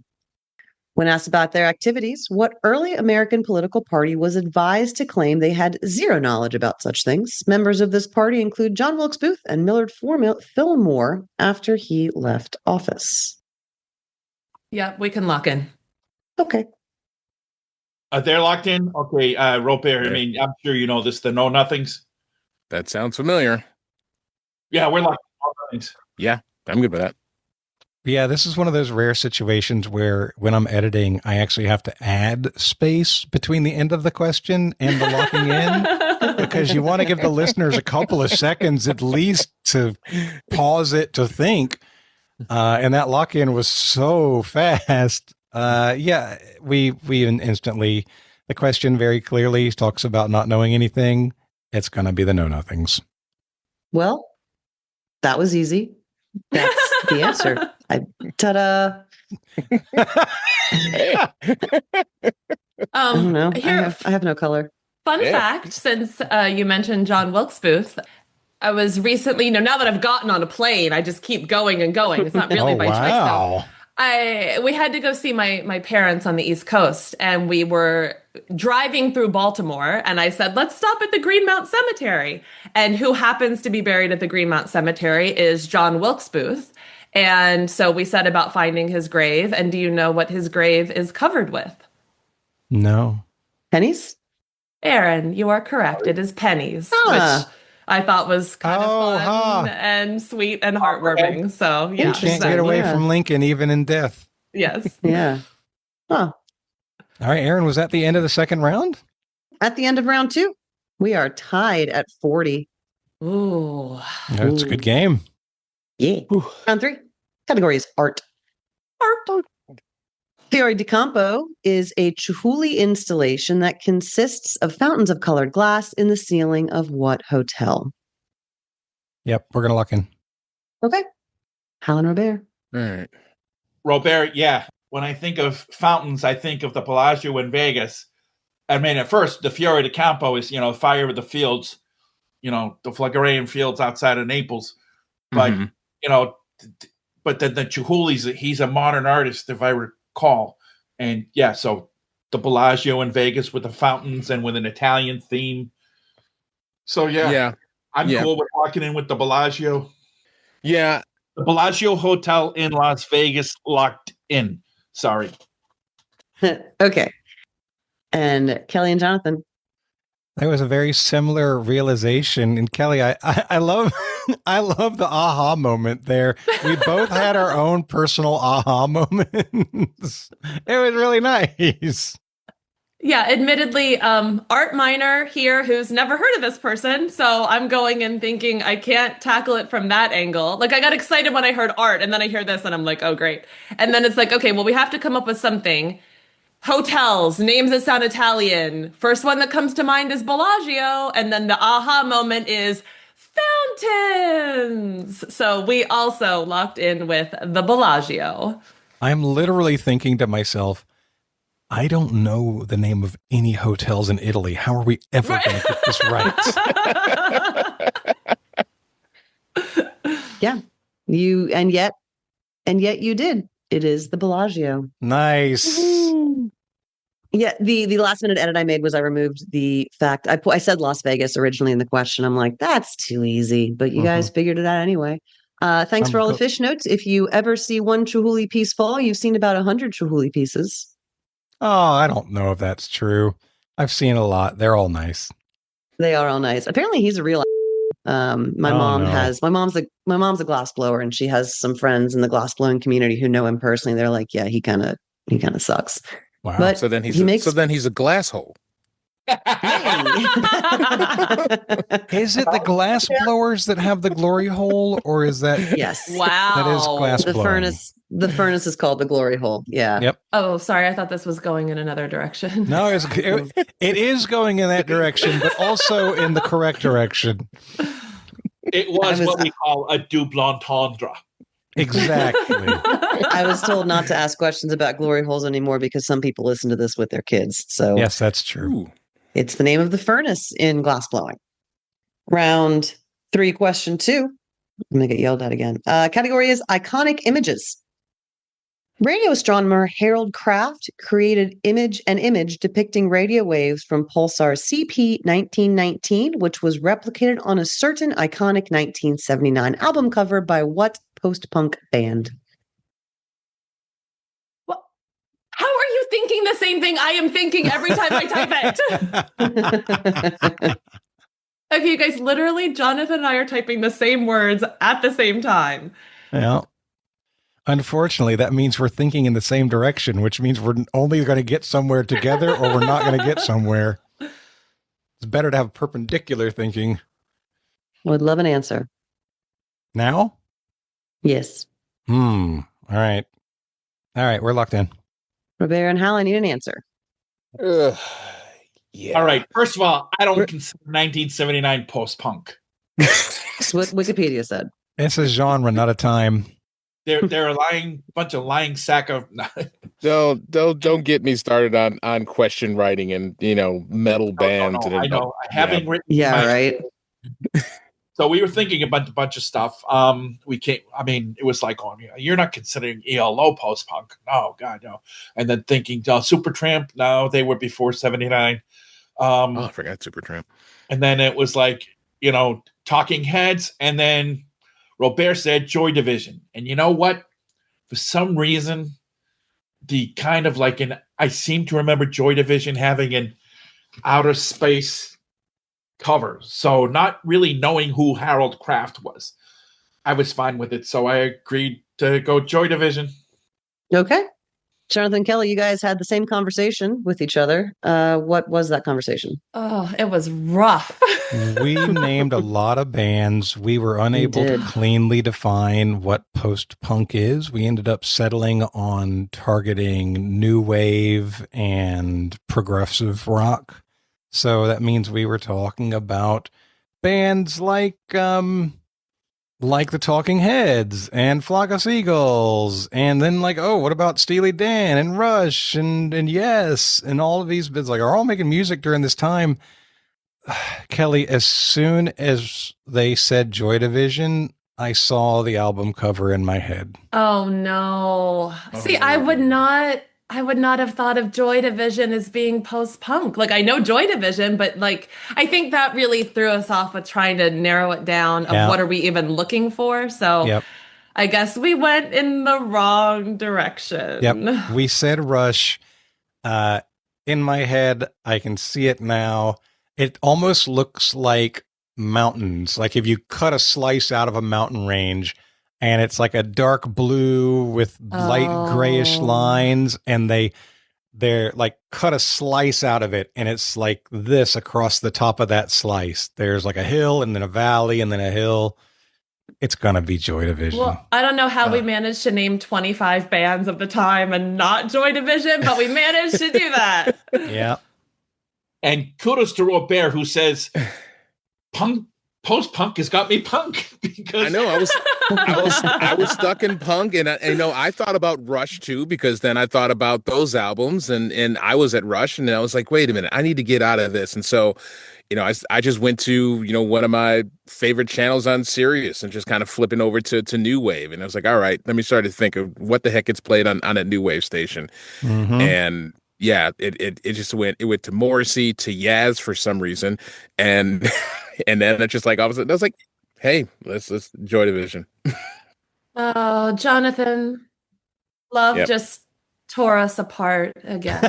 When asked about their activities, what early American political party was advised to claim they had zero knowledge about such things? Members of this party include John Wilkes Booth and Millard Fillmore after he left office. Yeah, we can lock in. Okay. They're locked in? Okay, Robear, I mean, I'm sure you know this, the Know Nothings. That sounds familiar. Yeah, we're locked in. Know Nothings. Yeah, I'm good with that. Yeah, this is one of those rare situations where when I'm editing, I actually have to add space between the end of the question and the locking in because you want to give the listeners a couple of seconds at least to pause it to think. And that lock in was so fast. Yeah, we instantly, the question very clearly talks about not knowing anything. It's going to be the know nothings. Well, that was easy. That's the answer. Ta-da. I don't know. I have no color. Fun fact, since you mentioned John Wilkes Booth, I was recently, now that I've gotten on a plane, I just keep going and going. It's not really by choice now. We had to go see my parents on the East Coast, and we were driving through Baltimore, and I said, let's stop at the Greenmount Cemetery. And who happens to be buried at the Greenmount Cemetery is John Wilkes Booth. And so we set about finding his grave. And do you know what his grave is covered with? No. Pennies? Erin, you are correct. It is pennies, which I thought was kind of fun and sweet and heartwarming. So, yeah. You can't get away from Lincoln even in death. Yes. Yeah. Huh. All right, Erin, was that the end of the second round? At the end of round 2, we are tied at 40. Ooh. That's a good game. Yeah. Round 3. Category is art. Art. Fiore di Campo is a Chihuly installation that consists of fountains of colored glass in the ceiling of what hotel? Yep, we're going to lock in. Okay. Hal and Robear. All right. Robear, yeah. When I think of fountains, I think of the Bellagio in Vegas. I mean, at first, the Fiore di Campo is, Fire of the Fields, the Phlegraean Fields outside of Naples. But, but then the Chihuly's, he's a modern artist, if I recall. And yeah, so the Bellagio in Vegas with the fountains and with an Italian theme. So yeah. I'm cool with walking in with the Bellagio. Yeah. The Bellagio Hotel in Las Vegas, locked in. Sorry. Okay. And Kelly and Jonathan. That was a very similar realization. And Kelly, I love I love the aha moment there. We both had our own personal aha moments. It was really nice. Yeah, admittedly, art minor here who's never heard of this person. So I'm going and thinking I can't tackle it from that angle. Like I got excited when I heard art and then I hear this and I'm like, oh, great. And then it's like, okay, well, we have to come up with something. Hotels, names that sound Italian. First one that comes to mind is Bellagio. And then the aha moment is fountains. So we also locked in with the Bellagio. I'm literally thinking to myself, I don't know the name of any hotels in Italy. How are we ever going to get this right? Yeah. And yet you did. It is the Bellagio. Nice. Woo-hoo. Yeah, the last minute edit I made was I removed the fact I said Las Vegas originally in the question. I'm like, that's too easy, but you guys figured it out anyway. Thanks for all the fish notes. If you ever see one Chihuly piece fall, you've seen about 100 Chihuly pieces. Oh, I don't know if that's true. I've seen a lot. They're all nice. They are all nice. Apparently, he's a real. My mom's a glass blower, and she has some friends in the glass blowing community who know him personally. They're like, yeah, he kind of sucks. Wow. But so then he's a glass hole. Is it the glass blowers that have the glory hole, or is that? Yes. Wow. That is glass blowing. The furnace is called the glory hole. Yeah. Yep. Oh, sorry. I thought this was going in another direction. No, it is going in that direction, but also in the correct direction. It was what we call a double entendre. Exactly. I was told not to ask questions about glory holes anymore because some people listen to this with their kids. So yes, that's true. It's the name of the furnace in glass blowing. Round 3, question 2. I'm going to get yelled at again. Category is iconic images. Radio astronomer Harold Kraft created an image depicting radio waves from pulsar CP 1919, which was replicated on a certain iconic 1979 album cover by what post-punk band? How are you thinking the same thing I am thinking every time I type it? Okay, you guys, literally, Jonathan and I are typing the same words at the same time. Yeah. Unfortunately, that means we're thinking in the same direction, which means we're only going to get somewhere together or we're not going to get somewhere. It's better to have perpendicular thinking. Would love an answer. Now? Yes. All right. All right, we're locked in. Robear and Hal, I need an answer. Yeah. All right. First of all, I don't consider 1979 post-punk. That's what Wikipedia said. It's a genre, not a time. They're a bunch of lying sack of. Don't get me started on question writing and metal bands. I know. I haven't written. Yeah, right. So we were thinking about a bunch of stuff. We can't. I mean, it was like, you're not considering ELO post punk. No, God, no. And then thinking Supertramp. No, they were before '79. I forgot Supertramp. And then it was like Talking Heads, and then Robert said Joy Division. And you know what? For some reason, the kind of like I seem to remember Joy Division having an outer space cover. So not really knowing who Harold Kraft was, I was fine with it. So I agreed to go Joy Division. Okay. Jonathan, Kelly, you guys had the same conversation with each other. What was that conversation? Oh, it was rough. We named a lot of bands. We were unable to cleanly define what post-punk is. We ended up settling on targeting new wave and progressive rock. So that means we were talking about bands like the Talking Heads and Flock of Seagulls, and then what about Steely Dan and Rush and Yes, and all of these bands are all making music during this time. Kelly, as soon as they said Joy Division, I saw the album cover in my head. Oh no. See, I would not have thought of Joy Division as being post-punk. I know Joy Division, but I think that really threw us off with trying to narrow it down of what are we even looking for. So I guess we went in the wrong direction. Yep. We said Rush. In my head, I can see it now. It almost looks like mountains. Like if you cut a slice out of a mountain range, and it's like a dark blue with light grayish lines, and they're cut a slice out of it, and it's like this across the top of that slice. There's a hill, and then a valley, and then a hill. It's gonna be Joy Division. Well, I don't know how we managed to name 25 bands of the time and not Joy Division, but we managed to do that. Yeah. And kudos to Robert, who says, post-punk has got me punk. Because I know I was stuck in punk, and I thought about Rush too, because then I thought about those albums, and I was at Rush, and I was like, wait a minute, I need to get out of this. And so, I just went to, one of my favorite channels on Sirius and just kind of flipping over to New Wave. And I was like, all right, let me start to think of what the heck gets played on a New Wave station. Mm-hmm. And yeah, it just went to Morrissey, to Yaz for some reason. And and then it's just all of a sudden I was like, hey, let's Joy Division. Oh, Jonathan, love just tore us apart again.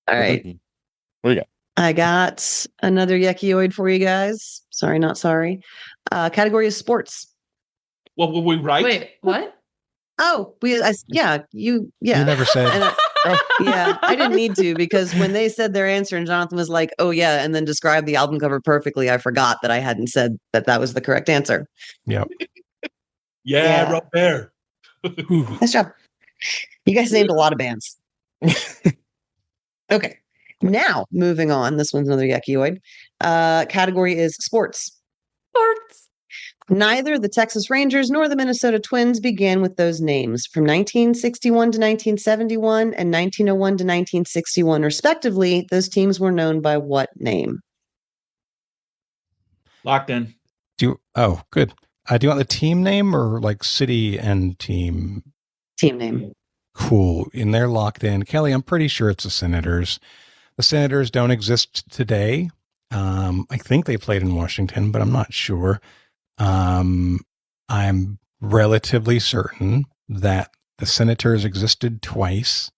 All right. What do you got? I got another yuckioid for you guys. Sorry, not sorry. Category is sports. What will we write? Wait, what? Oh, you You never said. I didn't need to, because when they said their answer and Jonathan was like, oh yeah, and then described the album cover perfectly, I forgot that I hadn't said that was the correct answer. Yep. Yeah, Robert. Nice job. You guys named a lot of bands. Okay. Now, moving on. This one's another yuckioid. Category is sports. Sports. Neither the Texas Rangers nor the Minnesota Twins began with those names. From 1961 to 1971 and 1901 to 1961, respectively, those teams were known by what name? Locked in. Oh, good. Do you want the team name or like city and team? Team name. Cool. And they're locked in. Kelly, I'm pretty sure it's the Senators. The Senators don't exist today. I think they played in Washington, but I'm not sure. I'm relatively certain that the Senators existed twice,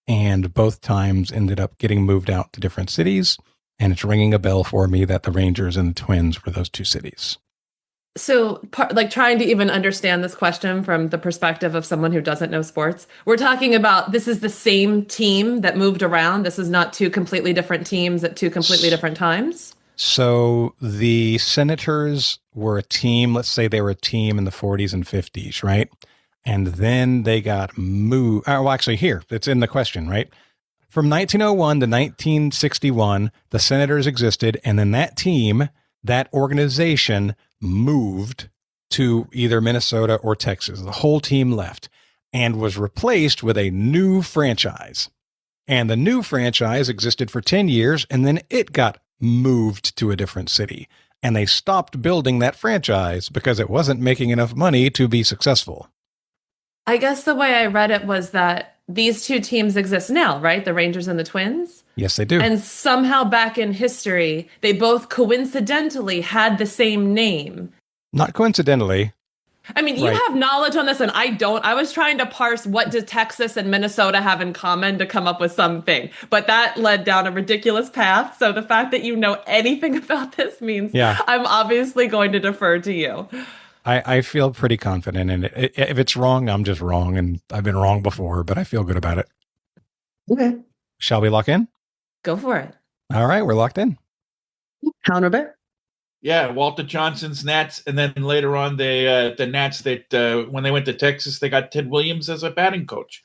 and both times ended up getting moved out to different cities. And it's ringing a bell for me that the Rangers and the Twins were those two cities. So, like, trying to even understand this question from the perspective of someone who doesn't know sports, we're talking about this is the same team that moved around. This is not two completely different teams at two completely different times. So the Senators were a team. Let's say they were a team in the 40s and 50s, right? And then they got moved. Well, actually, here, it's in the question, right? From 1901 to 1961, the Senators existed, and then that team, that organization, moved to either Minnesota or Texas. The whole team left and was replaced with a new franchise. And the new franchise existed for 10 years, and then it got moved to a different city. And they stopped building that franchise because it wasn't making enough money to be successful. I guess the way I read it was that these two teams exist now, right? The Rangers and the Twins? Yes, they do. And somehow back in history, they both coincidentally had the same name. Not coincidentally. I mean, you have knowledge on this and I don't. I was trying to parse what do Texas and Minnesota have in common to come up with something. But that led down a ridiculous path. So the fact that you know anything about this means I'm obviously going to defer to you. I feel pretty confident in it. If it's wrong, I'm just wrong. And I've been wrong before, but I feel good about it. Okay. Shall we lock in? Go for it. All right, we're locked in. Hal and Robear? Yeah, Walter Johnson's Nats, and then later on the Nats that when they went to Texas, they got Ted Williams as a batting coach.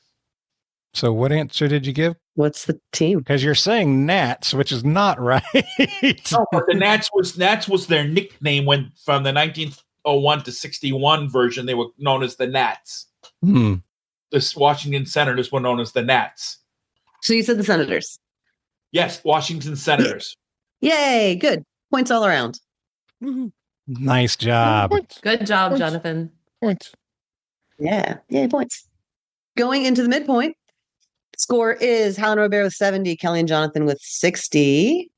So what answer did you give? What's the team? Because you're saying Nats, which is not right. No, but the Nats was their nickname when from the 1901 to 61 version. They were known as the Nats. The Washington Senators were known as the Nats. So you said the Senators. Yes, Washington Senators. Yay, good. Points all around. Nice job. Good job, Jonathan. Points. Yeah, yay, points. Going into the midpoint, score is Hal and Robear with 70, Kelly and Jonathan with 60.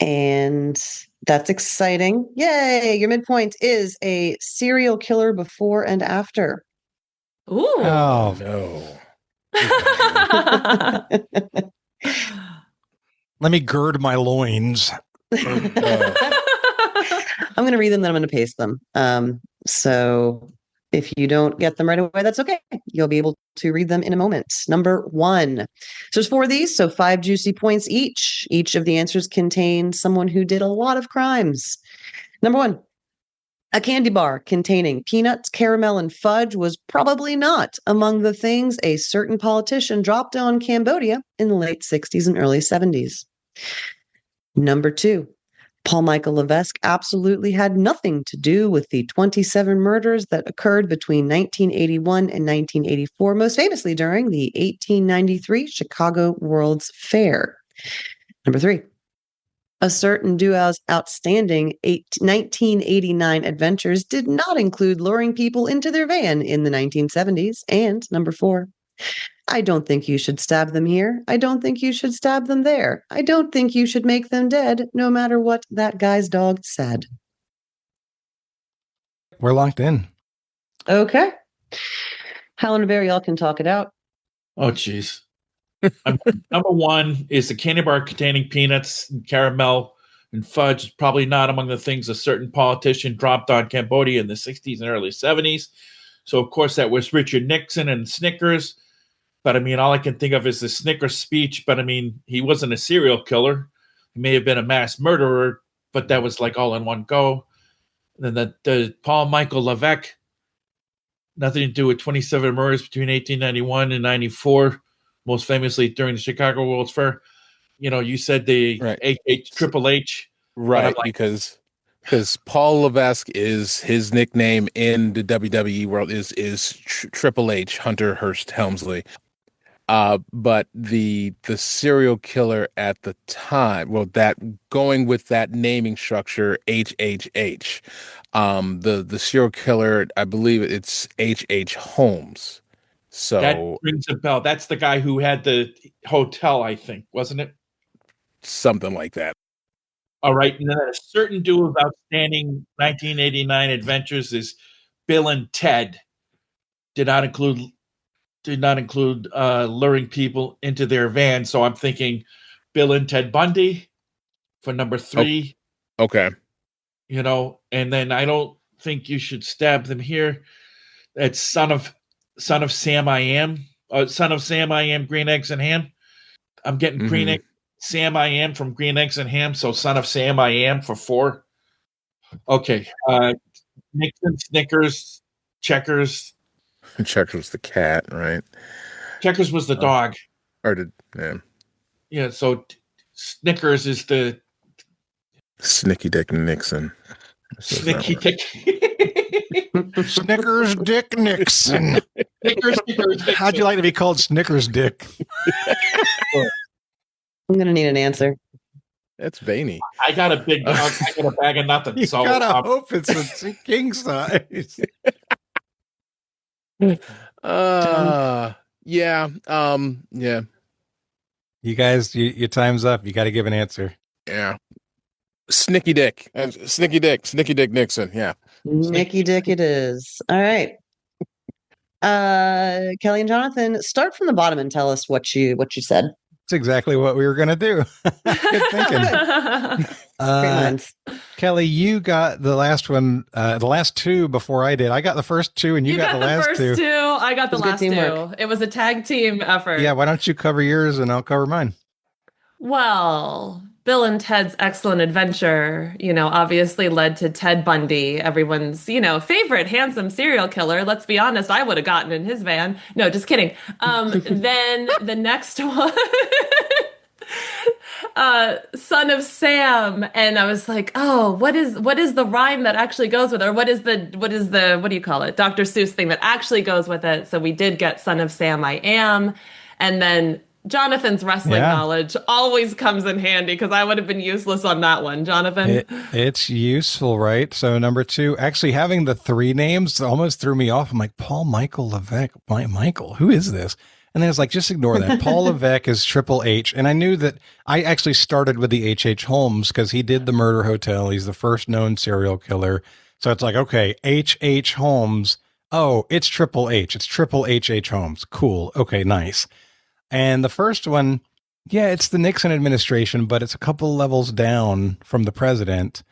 And that's exciting. Yay, your midpoint is a serial killer before and after. Ooh. Oh, no. Let me gird my loins. I'm going to read them, then I'm going to paste them. So if you don't get them right away, that's okay. You'll be able to read them in a moment. Number 1. So there's 4 of these, so 5 juicy points each. Each of the answers contain someone who did a lot of crimes. Number 1. A candy bar containing peanuts, caramel, and fudge was probably not among the things a certain politician dropped on Cambodia in the late 60s and early 70s. Number 2. Paul Michael Levesque absolutely had nothing to do with the 27 murders that occurred between 1981 and 1984, most famously during the 1893 Chicago World's Fair. Number 3. A certain duo's outstanding 1989 adventures did not include luring people into their van in the 1970s. And number 4. I don't think you should stab them here. I don't think you should stab them there. I don't think you should make them dead, no matter what that guy's dog said. We're locked in. Okay. Hal and Robear, y'all can talk it out. Oh, geez. Number 1 is the candy bar containing peanuts, and caramel, and fudge. Probably not among the things a certain politician dropped on Cambodia in the 60s and early 70s. So, of course, that was Richard Nixon and Snickers. But, I mean, all I can think of is the Snickers speech. But, I mean, he wasn't a serial killer. He may have been a mass murderer, but that was like all in one go. And then the Paul Michael Levesque, nothing to do with 27 murders between 1891 and 94, most famously during the Chicago World's Fair. You know, you said the Triple H. Right, because Paul Levesque is his nickname in the WWE world is Triple H, Hunter Hearst Helmsley. But the serial killer at the time, well, that going with that naming structure, HHH, the serial killer, I believe it's H.H. Holmes. So that rings a bell. That's the guy who had the hotel, I think, wasn't it? something like that. All right. And then a certain duo of outstanding 1989 adventures is Bill and Ted. Did not include luring people into their van. So I'm thinking Bill and Ted Bundy for number 3. Okay. You know, and then I don't think you should stab them here. That's Son of Sam I Am. Son of Sam I Am, Green Eggs and Ham. I'm getting Green Egg Sam I Am from Green Eggs and Ham. So Son of Sam I Am for 4. Okay. Nixon, Snickers, Checkers. Checkers was the cat, right? Checkers was the dog. Yeah. So Snickers is the Snicky Dick Nixon. Snickers Dick Nixon. Snickers Nixon. How'd you like to be called Snickers Dick? I'm gonna need an answer. That's veiny. I got a big dog. I got a bag of nothing. You so gotta hope it's a king size. Yeah. Yeah. You guys, your time's up. You got to give an answer. Yeah. Snicky Dick Nixon. Yeah. Nicky Dick it is. All right. Kelly and Jonathan, start from the bottom and tell us what you said. That's exactly what we were going to do. Good thinking. Kelly, you got the last one, the last 2 before I did. I got the first 2 and you got the last 2. I got the last 2. It was a tag team effort. Yeah, why don't you cover yours and I'll cover mine? Well, Bill and Ted's Excellent Adventure, obviously led to Ted Bundy, everyone's, favorite handsome serial killer. Let's be honest, I would have gotten in his van. No, just kidding. Then the next one, Son of Sam. And I was like, oh, what is the rhyme that actually goes with it? Or what is the, what do you call it? Dr. Seuss thing that actually goes with it. So we did get Son of Sam I Am. And then Jonathan's wrestling knowledge always comes in handy because I would have been useless on that one. Jonathan? It's useful, right? So number 2, actually having the 3 names almost threw me off. I'm like, Paul Michael Levesque. Michael, who is this? And then it's like, just ignore that. Paul Levesque is Triple H. And I knew that I actually started with the H.H. Holmes because he did the Murder Hotel. He's the first known serial killer. So it's like, okay, H.H. Holmes. Oh, it's Triple H. It's Triple H.H. Holmes. Cool. Okay, nice. And the first one, it's the Nixon administration, but it's a couple levels down from the president.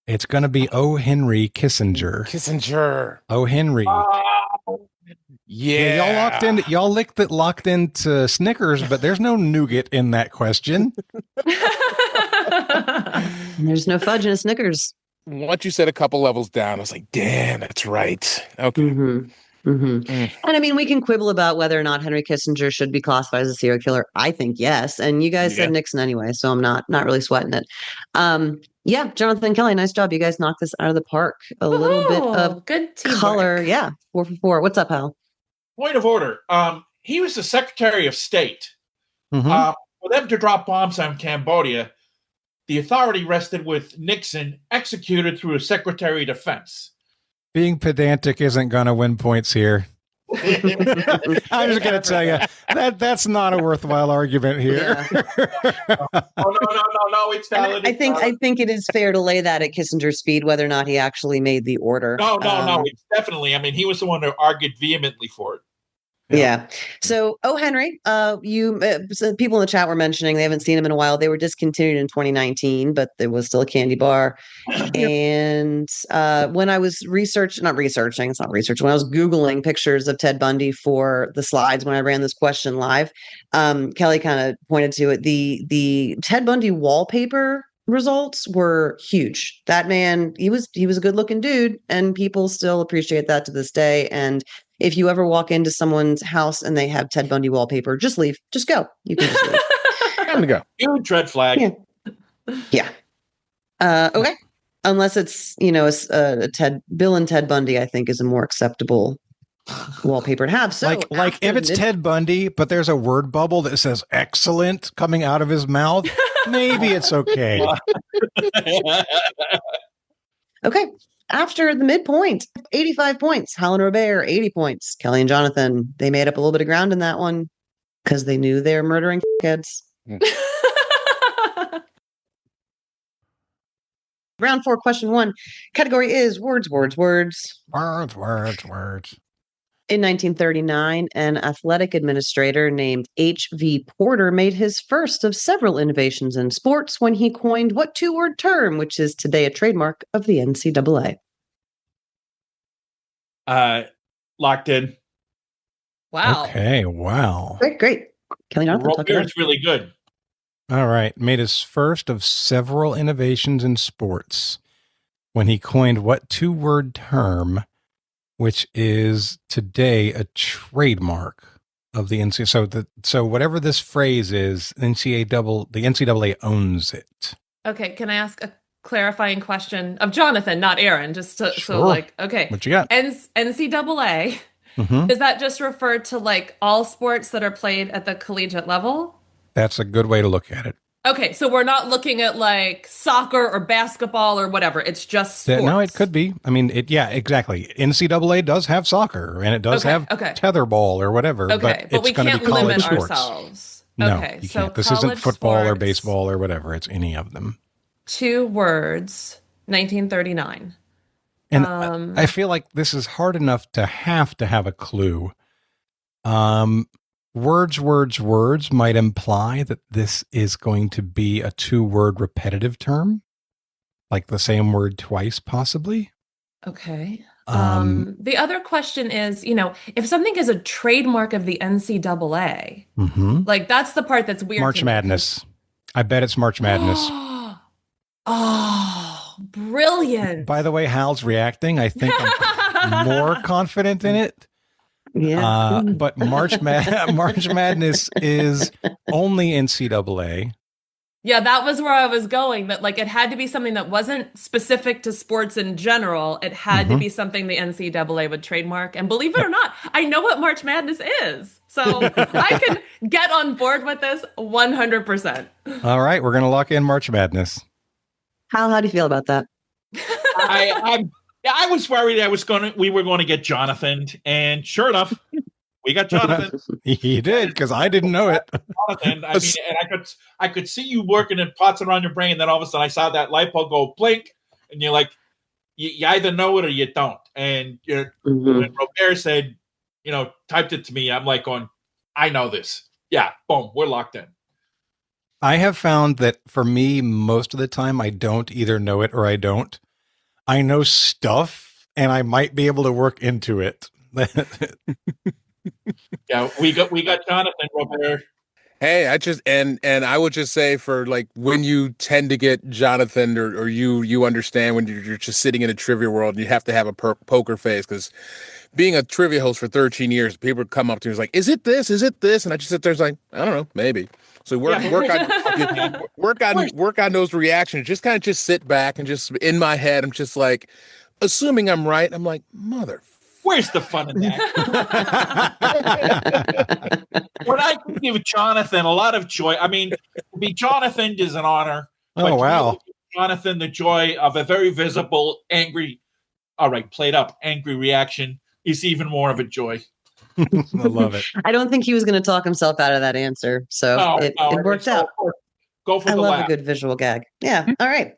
It's going to be O. Henry Kissinger. O. Henry. Yeah. Y'all locked into Snickers, but there's no nougat in that question. There's no fudge in a Snickers. Once you said a couple levels down, I was like, damn, that's right. Okay. And I mean, we can quibble about whether or not Henry Kissinger should be classified as a serial killer. I think yes, and you guys said Nixon anyway, so I'm not really sweating it. Jonathan, Kelly, nice job. You guys knocked this out of the park. A little bit of good color. teamwork. Yeah, 4 for 4. What's up, Hal? Point of order. He was the Secretary of State. For them to drop bombs on Cambodia, the authority rested with Nixon, executed through a Secretary of Defense. Being pedantic isn't going to win points here. I'm just going to tell you that's not a worthwhile argument here. No, it's valid. I think it is fair to lay that at Kissinger's feet, whether or not he actually made the order. No, it's definitely. I mean, he was the one who argued vehemently for it. Yeah. So, Henry, so people in the chat were mentioning they haven't seen him in a while. They were discontinued in 2019, but there was still a candy bar. And when I was when I was Googling pictures of Ted Bundy for the slides, when I ran this question live, Kelly kind of pointed to it. The Ted Bundy wallpaper results were huge. That man, he was a good looking dude, and people still appreciate that to this day. And if you ever walk into someone's house and they have Ted Bundy wallpaper, just leave. Just go. You can just leave. Time to go. Huge red flag. Yeah. Okay. Unless it's, Bill and Ted Bundy, I think is a more acceptable wallpaper to have. So like if it's Ted Bundy, but there's a word bubble that says excellent coming out of his mouth, maybe it's okay. Okay. After the midpoint, 85 points. Hal and Robear, 80 points. Kelly and Jonathan, they made up a little bit of ground in that one because they knew they were murdering kids. Round 4, question 1. Category is words. Words. In 1939, an athletic administrator named H.V. Porter made his first of several innovations in sports when he coined what two-word term, which is today a trademark of the NCAA? Locked in. Wow. Okay, wow. Great. Kelly Jonathan, talk about it. It's really good. All right. Made his first of several innovations in sports when he coined what two-word term, which is today a trademark of the NCAA. So whatever this phrase is, the NCAA owns it. Okay, can I ask a clarifying question of Jonathan, not Erin? Just to, Sure. so like, okay. What you got? NCAA, does that just refer to like all sports that are played at the collegiate level? That's a good way to look at it. Okay, so we're not looking at like soccer or basketball or whatever. It's just sports. No, it could be. I mean, yeah, exactly. NCAA does have soccer, and it does have tetherball or whatever. Okay, but we can't limit ourselves. No, okay, you so can't. This isn't football or sports, baseball or whatever. It's any of them. 2 words, 1939. And I feel like this is hard enough to have a clue. Words might imply that this is going to be a 2-word repetitive term, like the same word twice, possibly. Okay. The other question is, if something is a trademark of the NCAA, like that's the part that's weird. March Madness. I bet it's March Madness. Oh, brilliant. By the way, Hal's reacting. I think I'm more confident in it. Yeah. But March Madness is only NCAA. Yeah, that was where I was going. That like it had to be something that wasn't specific to sports in general. It had to be something the NCAA would trademark. And believe it or not, I know what March Madness is. So I can get on board with this 100%. All right, we're going to lock in March Madness. Hal, how do you feel about that? I was worried we were going to get Jonathan, and sure enough, we got Jonathan. He did, because I didn't know it. Jonathan, I mean, and I could see you working and pots around your brain. And then all of a sudden, I saw that light bulb go blink, and you're like, you either know it or you don't. And when Robear said, typed it to me, I'm like going, I know this. Yeah, boom, we're locked in. I have found that for me, most of the time, I don't either know it or I don't. I know stuff, and I might be able to work into it. Yeah, we got Jonathan Robear. Hey, I would just say for like when you tend to get Jonathan or you understand when you're just sitting in a trivia world and you have to have a poker face, because being a trivia host for 13 years, people come up to me and like, is it this? Is it this? And I just sit there and like, I don't know, maybe. So work on those reactions. Just kind of just sit back and just in my head, I'm just like, assuming I'm right. I'm like, mother. Where's the fun in that? When I give Jonathan a lot of joy, I mean, to be Jonathan is an honor. Oh, wow. Give Jonathan the joy of a very visible, angry, played up, angry reaction is even more of a joy. I love it. I don't think he was going to talk himself out of that answer. So it worked out. Go for I the love laugh. a good visual gag. Yeah. All right.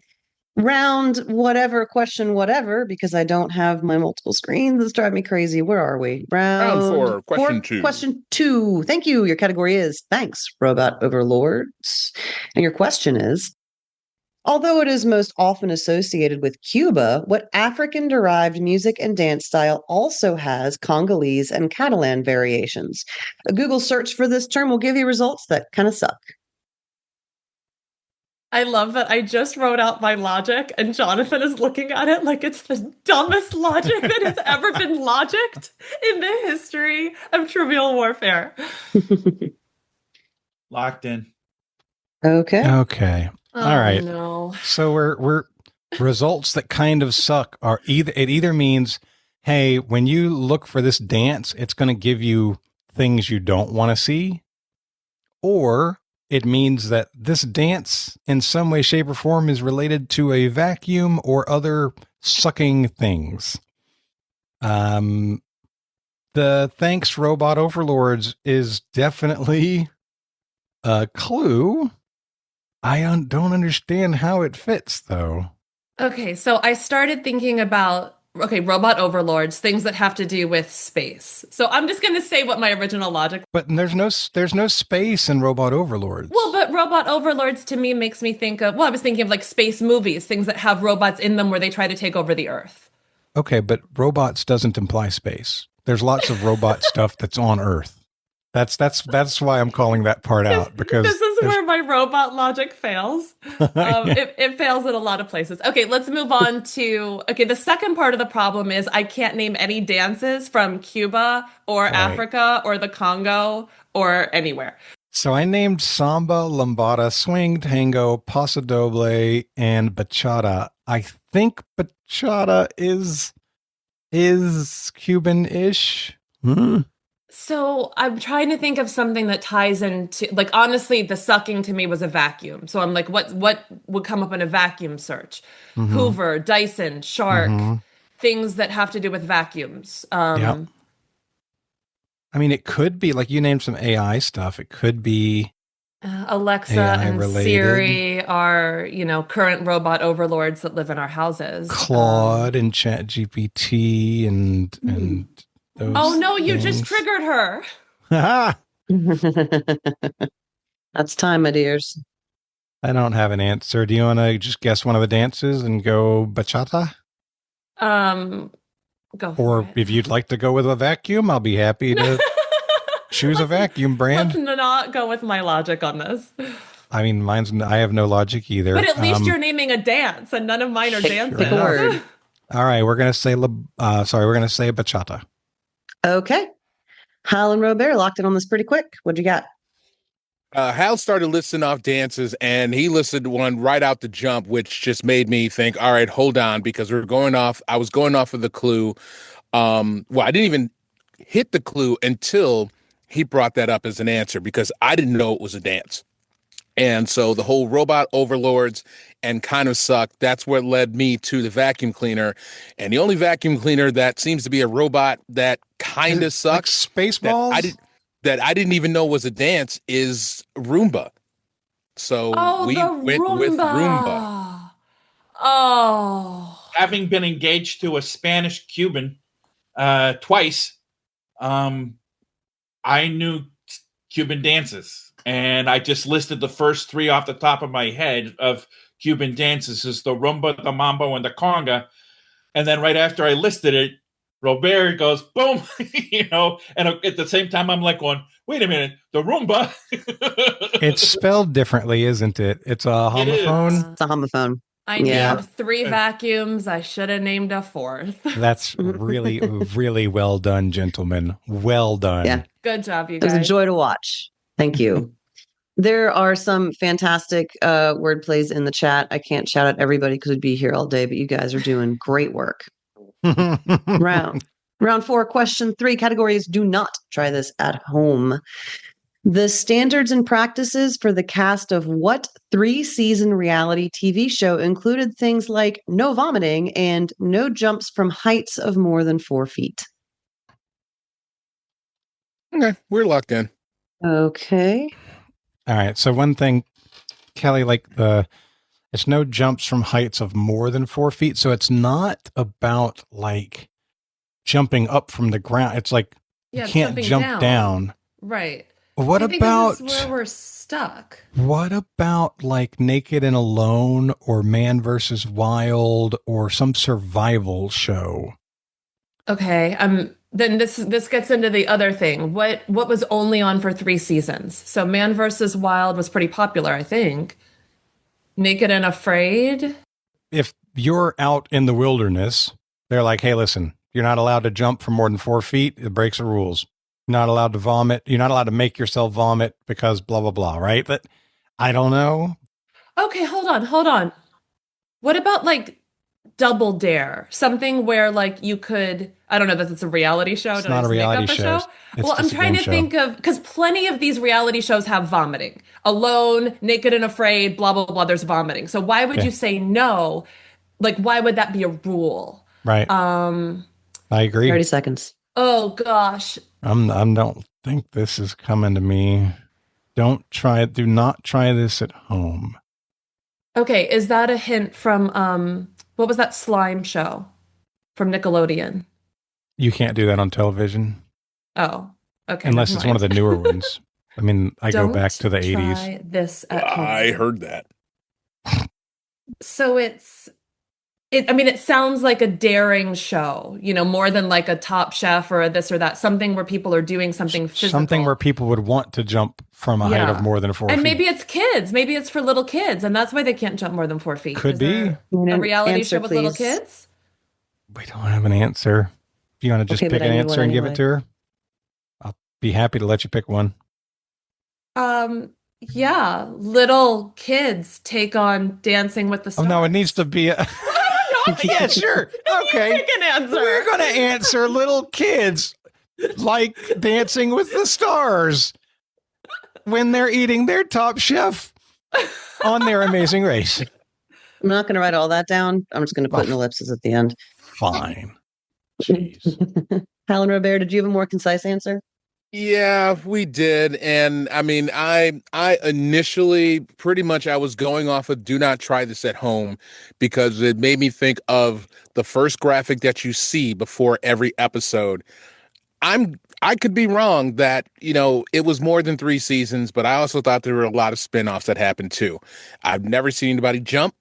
Round whatever, question whatever, because I don't have my multiple screens. This drive me crazy. Where are we? Round 4, question 2. Question 2. Thank you. Your category is thanks, robot overlords. And your question is, although it is most often associated with Cuba, what African-derived music and dance style also has Congolese and Catalan variations? A Google search for this term will give you results that kind of suck. I love that I just wrote out my logic and Jonathan is looking at it like it's the dumbest logic that has ever been logicked in the history of Trivial Warfare. Locked in. Okay. All right. No. So we're results that kind of suck are either means hey, when you look for this dance, it's going to give you things you don't want to see. Or it means that this dance in some way, shape, or form is related to a vacuum or other sucking things. The thanks robot overlords is definitely a clue. I don't understand how it fits, though. Okay, so I started thinking about robot overlords, things that have to do with space. So I'm just going to say what my original logic. But there's no space in robot overlords. Well, but robot overlords to me makes me think of, I was thinking of like space movies, things that have robots in them where they try to take over the Earth. Okay, but robots doesn't imply space. There's lots of robot stuff that's on Earth. That's why I'm calling that part out, because this is where my robot logic fails. It fails in a lot of places. Okay, let's move on to the second part of the problem is I can't name any dances from Cuba or Africa or the Congo or anywhere. So I named samba, lambada, swing, tango, paso doble, and bachata. I think bachata is Cuban-ish. So I'm trying to think of something that ties into, like, honestly, the sucking to me was a vacuum. So I'm like, what would come up in a vacuum search? Mm-hmm. Hoover, Dyson, Shark, things that have to do with vacuums. Yep. I mean, it could be, like you named some AI stuff. It could be Alexa AI and related. Siri are, current robot overlords that live in our houses. Claude and ChatGPT and those oh no, you things. just triggered her. That's time, my dears. I don't have an answer. Do you want to just guess one of the dances and go bachata? Go for it. If you'd like to go with a vacuum, I'll be happy to choose a vacuum brand. Let's not go with my logic on this. I mean, I have no logic either. But at least you're naming a dance, and none of mine are dances. Pick a word. All right, we're gonna say bachata. Okay. Hal and Robear locked in on this pretty quick. What'd you got? Hal started listing off dances, and he listed one right out the jump, which just made me think, all right, hold on, because I was going off of the clue. I didn't even hit the clue until he brought that up as an answer, because I didn't know it was a dance. And so the whole robot overlords and kind of suck, that's what led me to the vacuum cleaner. And the only vacuum cleaner that seems to be a robot that kind of sucks, like Spaceballs, that I didn't even know was a dance, is Roomba. So we went with Roomba. Oh. Having been engaged to a Spanish Cuban twice, I knew Cuban dances. And I just listed the first three off the top of my head of Cuban dances. Is the rumba, the mambo, and the conga. And then right after I listed it, Robert goes, boom, and at the same time, I'm like going, wait a minute, the Roomba. It's spelled differently, isn't it? It's a homophone. It's a homophone. I named 3 vacuums. I should have named a 4th. That's really, really well done, gentlemen. Well done. Yeah. Good job, you guys. It was a joy to watch. Thank you. There are some fantastic word plays in the chat. I can't shout out everybody because we'd be here all day, but you guys are doing great work. Round 4, question 3. Categories: do not try this at home. The standards and practices for the cast of what 3-season reality TV show included things like no vomiting and no jumps from heights of more than 4 feet? Okay, we're locked in. Okay. All right. So one thing, Kelly, it's no jumps from heights of more than 4 feet. So it's not about like jumping up from the ground. It's like you can't jump down. Right. What about this is where we're stuck? What about like Naked and Alone or Man versus Wild or some survival show? Okay. Then this gets into the other thing. What was only on for 3 seasons? So Man versus Wild was pretty popular, I think. Naked and Afraid. If you're out in the wilderness, they're like, hey, listen, you're not allowed to jump for more than 4 feet. It breaks the rules. You're not allowed to vomit. You're not allowed to make yourself vomit because blah, blah, blah, right? But I don't know. Okay, hold on. What about like Double Dare, something where like you could, I don't know that it's a reality show. It's not a reality show. Well, I'm trying to think of, because plenty of these reality shows have vomiting. Alone, Naked and Afraid, blah, blah, blah, there's vomiting. So why would you say no? Like, why would that be a rule? Right. I agree. 30 seconds. Oh, gosh. I don't think this is coming to me. Do not try this at home. Okay, is that a hint from, what was that slime show from Nickelodeon? You can't do that on television. Oh, okay. Unless it's one of the newer ones. I mean, I go back to the 80s. Try this at home. I heard that. So it sounds like a daring show, more than like a Top Chef or a this or that, something where people are doing something physical. Something where people would want to jump from a height of more than 4 feet. And maybe it's kids. Maybe it's for little kids, and that's why they can't jump more than 4 feet. Could be. A reality show with little kids? We don't have an answer. Do you want to just pick an answer and give it to her? I'll be happy to let you pick one. Yeah. Little kids take on Dancing with the Stars. Oh, no, it needs to be a... Yeah, sure. Okay. Pick an answer. We're going to answer little kids like Dancing with the Stars when they're eating their Top Chef on their Amazing Race. I'm not going to write all that down. I'm just going to put an ellipsis at the end. Fine. Jeez. Hal and Robear, did you have a more concise answer? Yeah, we did. And I mean, I initially pretty much I was going off of do not try this at home because it made me think of the first graphic that you see before every episode. I could be wrong that, it was more than 3 seasons, but I also thought there were a lot of spinoffs that happened too. I've never seen anybody jump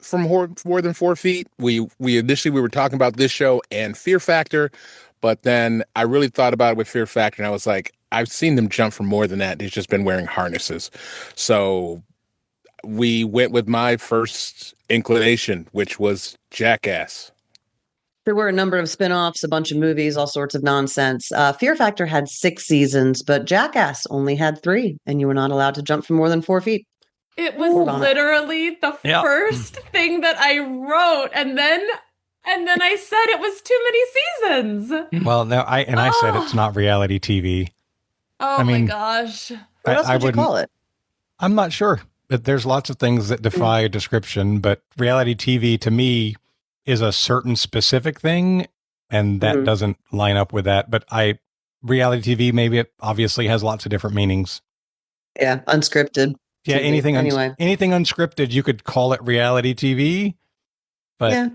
from more than 4 feet. We initially were talking about this show and Fear Factor. But then I really thought about it with Fear Factor, and I was like, I've seen them jump for more than that. They've just been wearing harnesses. So we went with my first inclination, which was Jackass. There were a number of spin-offs, a bunch of movies, all sorts of nonsense. Fear Factor had 6 seasons, but Jackass only had 3, and you were not allowed to jump for more than 4 feet. It was literally the first thing that I wrote, and then I said it was too many seasons. Well, no, I said it's not reality TV. Oh, my gosh. What else would you call it? I'm not sure. But there's lots of things that defy description, but reality TV to me is a certain specific thing, and that doesn't line up with that. But reality TV, maybe it obviously has lots of different meanings. Yeah, unscripted. Yeah, TV. anything unscripted, you could call it reality TV. But yeah.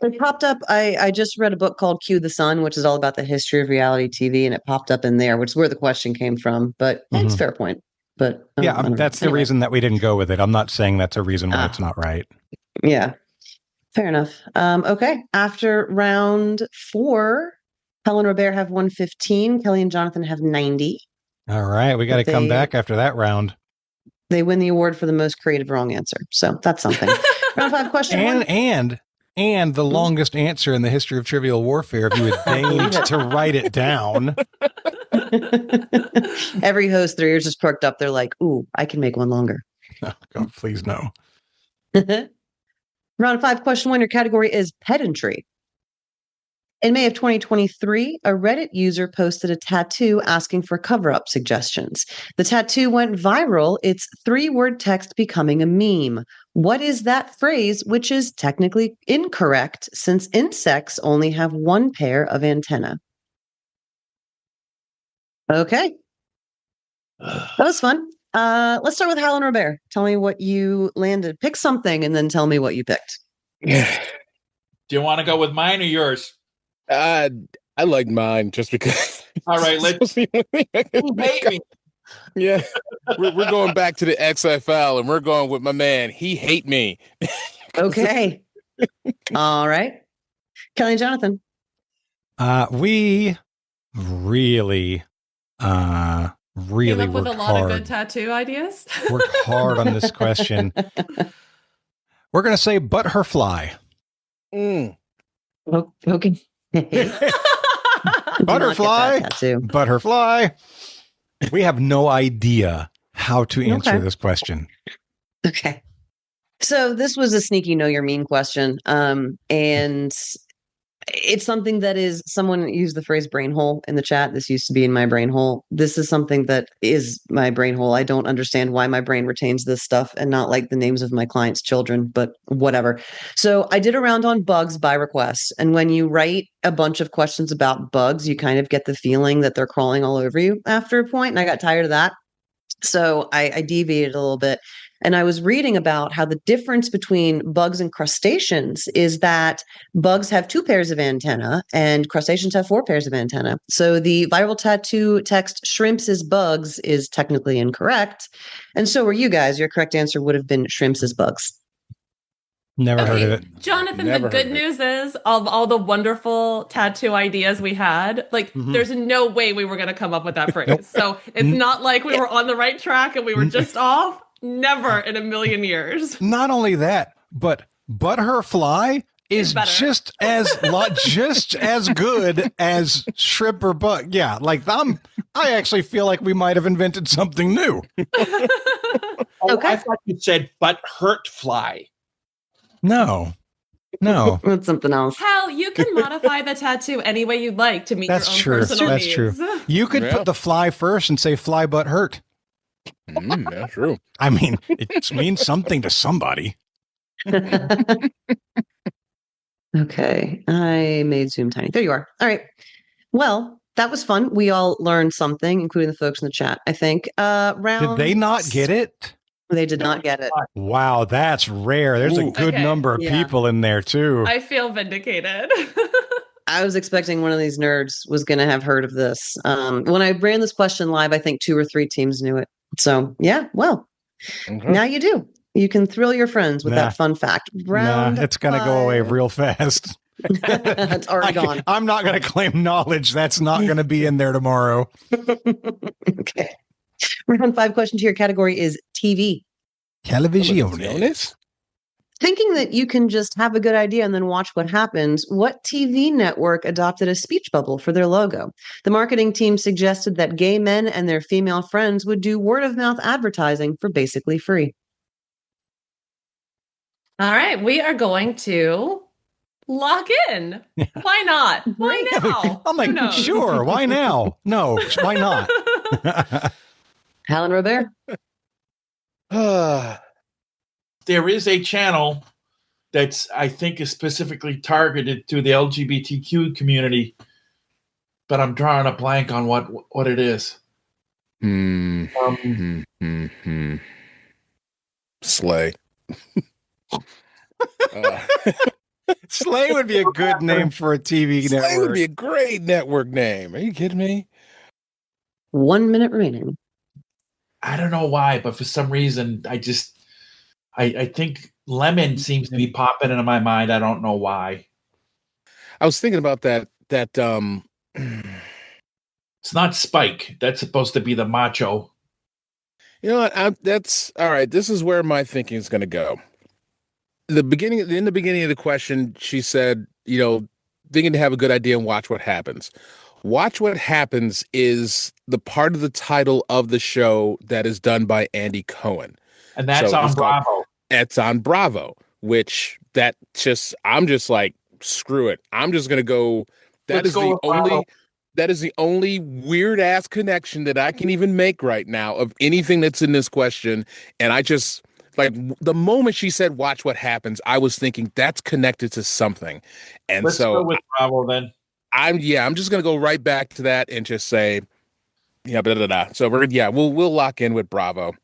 It popped up. I just read a book called Cue the Sun, which is all about the history of reality TV, and it popped up in there, which is where the question came from. But it's a fair point. But that's the reason that we didn't go with it. I'm not saying that's a reason why it's not right. Yeah, fair enough. Okay, after round 4, Helen and Robear have 115. Kelly and Jonathan have 90. All right, we got to come back after that round. They win the award for the most creative wrong answer, so that's something. Round 5 question. And the longest answer in the history of Trivial Warfare, if you had deigned to write it down. Every host, their ears just perked up. They're like, ooh, I can make one longer. Oh, God, please no. Round 5, question 1. Your category is pedantry. In May of 2023, a Reddit user posted a tattoo asking for cover-up suggestions. The tattoo went viral, its 3-word text becoming a meme. What is that phrase, which is technically incorrect since insects only have 1 pair of antennae? Okay. That was fun. Let's start with Hal and Robear. Tell me what you landed. Pick something and then tell me what you picked. Do you want to go with mine or yours? I like mine just because. All right, let's. You hate me. Yeah, we're going back to the XFL, and we're going with my man. He hate me. Okay. All right, Kelly and Jonathan. We really Came up with worked a lot hard. of good tattoo ideas. Worked hard on this question. We're gonna say butterfly. Okay. Butterfly. We have no idea how to answer this question. Okay. So this was a sneaky know your mean question. And it's something that is, someone used the phrase brain hole in the chat. This used to be in my brain hole. This is something that is my brain hole. I don't understand why my brain retains this stuff and not like the names of my clients' children, but whatever. So I did a round on bugs by request. And when you write a bunch of questions about bugs, you kind of get the feeling that they're crawling all over you after a point. And I got tired of that. So I deviated a little bit. And I was reading about how the difference between bugs and crustaceans is that bugs have 2 pairs of antenna and crustaceans have 4 pairs of antenna. So the viral tattoo text shrimps is bugs is technically incorrect. And so were you guys. Your correct answer would have been shrimps is bugs. Never heard of it. Jonathan, Never the good news is of all the wonderful tattoo ideas we had, like there's no way we were going to come up with that phrase. So it's not like we were on the right track and we were just off. Never in a million years. Not only that, but butterfly is just as good as shrimp or bug. Yeah, like I actually feel like we might have invented something new. Okay. I thought you said butt hurt fly. No. That's something else. Hal, you can modify the tattoo any way you'd like to meet your own personal needs. That's true. You could put the fly first and say fly butt hurt. Yeah, true. I mean, it means something to somebody. Okay, I made Zoom tiny. There you are. All right. Well, that was fun. We all learned something, including the folks in the chat, I think. Did they not get it? They did not get it. Wow, that's rare. There's a good number of people in there, too. I feel vindicated. I was expecting one of these nerds was going to have heard of this. When I ran this question live, I think 2 or 3 teams knew it. So, yeah, well, now you do. You can thrill your friends with that fun fact. It's going to go away real fast. It's already gone. I'm not going to claim knowledge. That's not going to be in there tomorrow. Okay. Round 5 question to your category is TV. Televisiones. Thinking that you can just have a good idea and then watch what happens, what TV network adopted a speech bubble for their logo? The marketing team suggested that gay men and their female friends would do word-of-mouth advertising for basically free. All right, we are going to lock in. Why not? Why now? I'm like, sure, why now? No, why not? Hal and Robear? There is a channel that's, I think, is specifically targeted to the LGBTQ community, but I'm drawing a blank on what it is. Slay. Slay would be a good name for a TV network. Slay would be a great network name. Are you kidding me? 1 minute remaining. I don't know why, but for some reason, I think Lemon seems to be popping into my mind. I don't know why. I was thinking about that. It's not Spike. That's supposed to be the macho. You know what? That's all right. This is where my thinking is going to go. In the beginning of the question, she said, thinking to have a good idea and watch what happens. Watch What Happens is the part of the title of the show that is done by Andy Cohen. And that's on Bravo. It's on Bravo, I'm just like, screw it. I'm just going to go. That is the only weird ass connection that I can even make right now of anything that's in this question. And I just, like, the moment she said, watch what happens, I was thinking that's connected to something. And let's go with Bravo then. I'm just going to go right back to that and just say, blah, blah, blah. So we'll lock in with Bravo.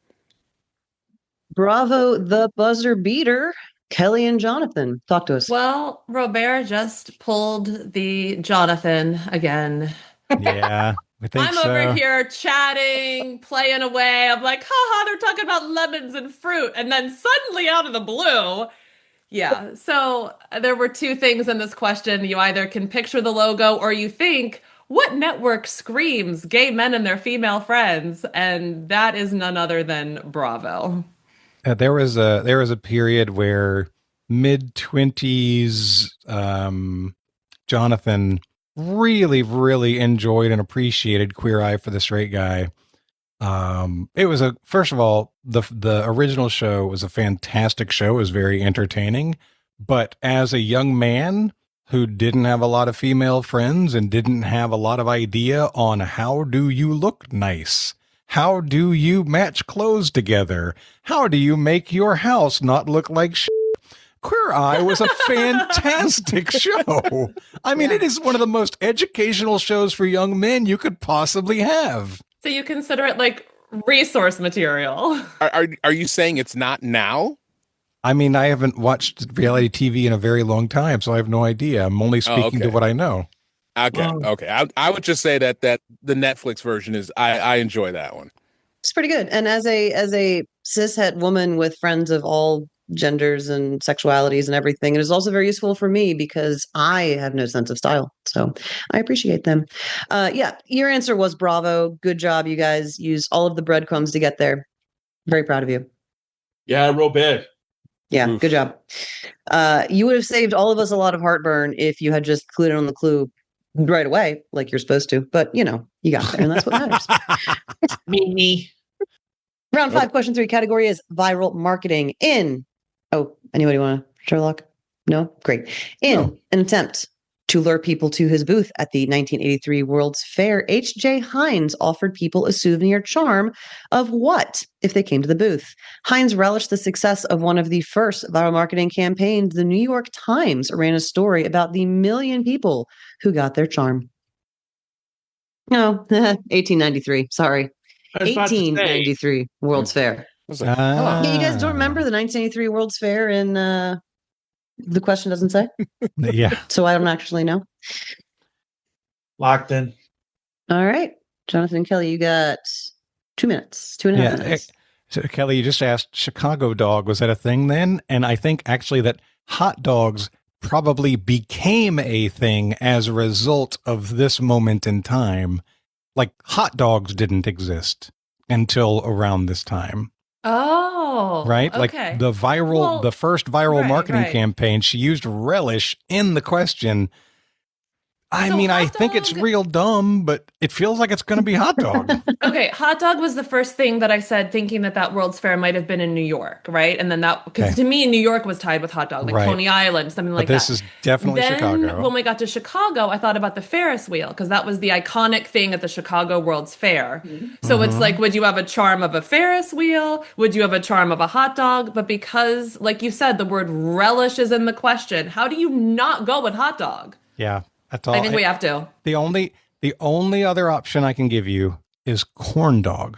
Bravo, the buzzer beater. Kelly and Jonathan, talk to us. Well, Robear just pulled the Jonathan again. Yeah, I think I'm over here chatting, playing away. I'm like, haha, they're talking about lemons and fruit. And then suddenly out of the blue, yeah. So there were 2 things in this question. You either can picture the logo or you think, what network screams gay men and their female friends? And that is none other than Bravo. There was a period where mid-20s Jonathan really, really enjoyed and appreciated Queer Eye for the Straight Guy. It was first of all, the original show was a fantastic show. It was very entertaining. But as a young man who didn't have a lot of female friends and didn't have a lot of idea on how do you look nice, how do you match clothes together, how do you make your house not look like shit, Queer Eye was a fantastic show. I mean, it is one of the most educational shows for young men you could possibly have. So you consider it like resource material. Are you saying it's not now? I mean, I haven't watched reality TV in a very long time, so I have no idea. I'm only speaking to what I know. Okay. I would just say that the Netflix version is I enjoy that one. It's pretty good. And as a cishet woman with friends of all genders and sexualities and everything, it is also very useful for me because I have no sense of style. So I appreciate them. Yeah, your answer was Bravo. Good job. You guys used all of the breadcrumbs to get there. Very proud of you. Yeah, Robear. Yeah, good job. You would have saved all of us a lot of heartburn if you had just clued in on the clue right away, like you're supposed to. But, you know, you got there, and that's what matters. Me. Round 5, question 3, category is viral marketing in... Oh, anybody want to Sherlock? No? Great. In an attempt to lure people to his booth at the 1983 World's Fair, H.J. Heinz offered people a souvenir charm of what if they came to the booth? Heinz relished the success of one of the first viral marketing campaigns. The New York Times ran a story about the 1 million people who got their charm. No, 1893. Sorry. 1893 World's Fair. Yeah, you guys don't remember the 1983 World's Fair in the question doesn't say? Yeah. So I don't actually know. Locked in. All right. Jonathan and Kelly, you got 2 minutes, 2.5 minutes. So Kelly, you just asked Chicago dog. Was that a thing then? And I think actually that hot dogs probably became a thing as a result of this moment in time. Like hot dogs didn't exist until around this time. Oh, right. Okay. Like the first viral marketing campaign, she used relish in the question. I mean, I think it's real dumb, but it feels like it's going to be hot dog. Okay, hot dog was the first thing that I said, thinking that World's Fair might have been in New York, right? And then because to me, New York was tied with hot dog, like Coney Island, something like that. This is definitely Chicago. When we got to Chicago, I thought about the Ferris wheel, because that was the iconic thing at the Chicago World's Fair. So it's like, would you have a charm of a Ferris wheel? Would you have a charm of a hot dog? But because, like you said, the word relish is in the question, how do you not go with hot dog? Yeah. That's all. I think we have to. The only other option I can give you is corn dog,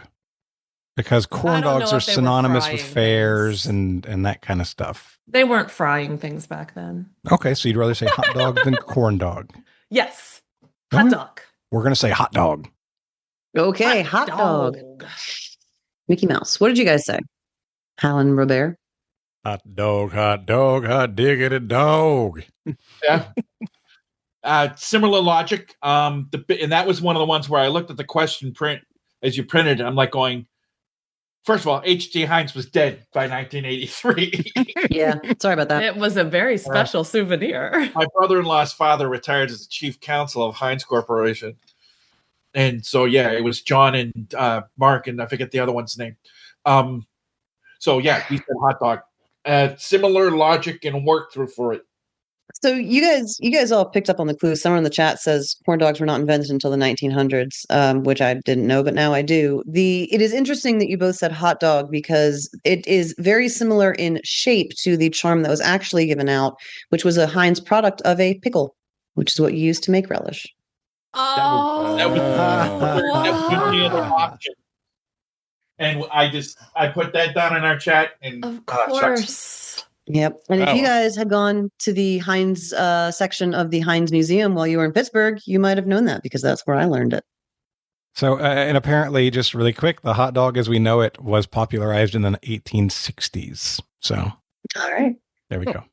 because corn dogs are synonymous with fairs and that kind of stuff. They weren't frying things back then. Okay, so you'd rather say hot dog than corn dog? Yes, hot dog. We're gonna say hot dog. Okay, hot dog. Mickey Mouse. What did you guys say? Hal and Robear. Hot dog, diggity dog. Yeah. Similar logic. And that was one of the ones where I looked at the question print as you printed it. I'm like going, first of all, H.J. Heinz was dead by 1983. Yeah, sorry about that. It was a very special souvenir. My brother-in-law's father retired as the chief counsel of Heinz Corporation. And so, yeah, it was John and Mark, and I forget the other one's name. So, yeah, we said hot dog. Similar logic and work through for it. So you guys all picked up on the clue. Someone in the chat says corn dogs were not invented until the 1900s, which I didn't know, but now I do. It is interesting that you both said hot dog because it is very similar in shape to the charm that was actually given out, which was a Heinz product of a pickle, which is what you used to make relish. Oh, that was the other option. And I put that down in our chat. And of course. Yep. And if you guys had gone to the Heinz section of the Heinz Museum while you were in Pittsburgh, you might have known that because that's where I learned it. So, and apparently, just really quick, the hot dog as we know it was popularized in the 1860s. So, all right. There we go.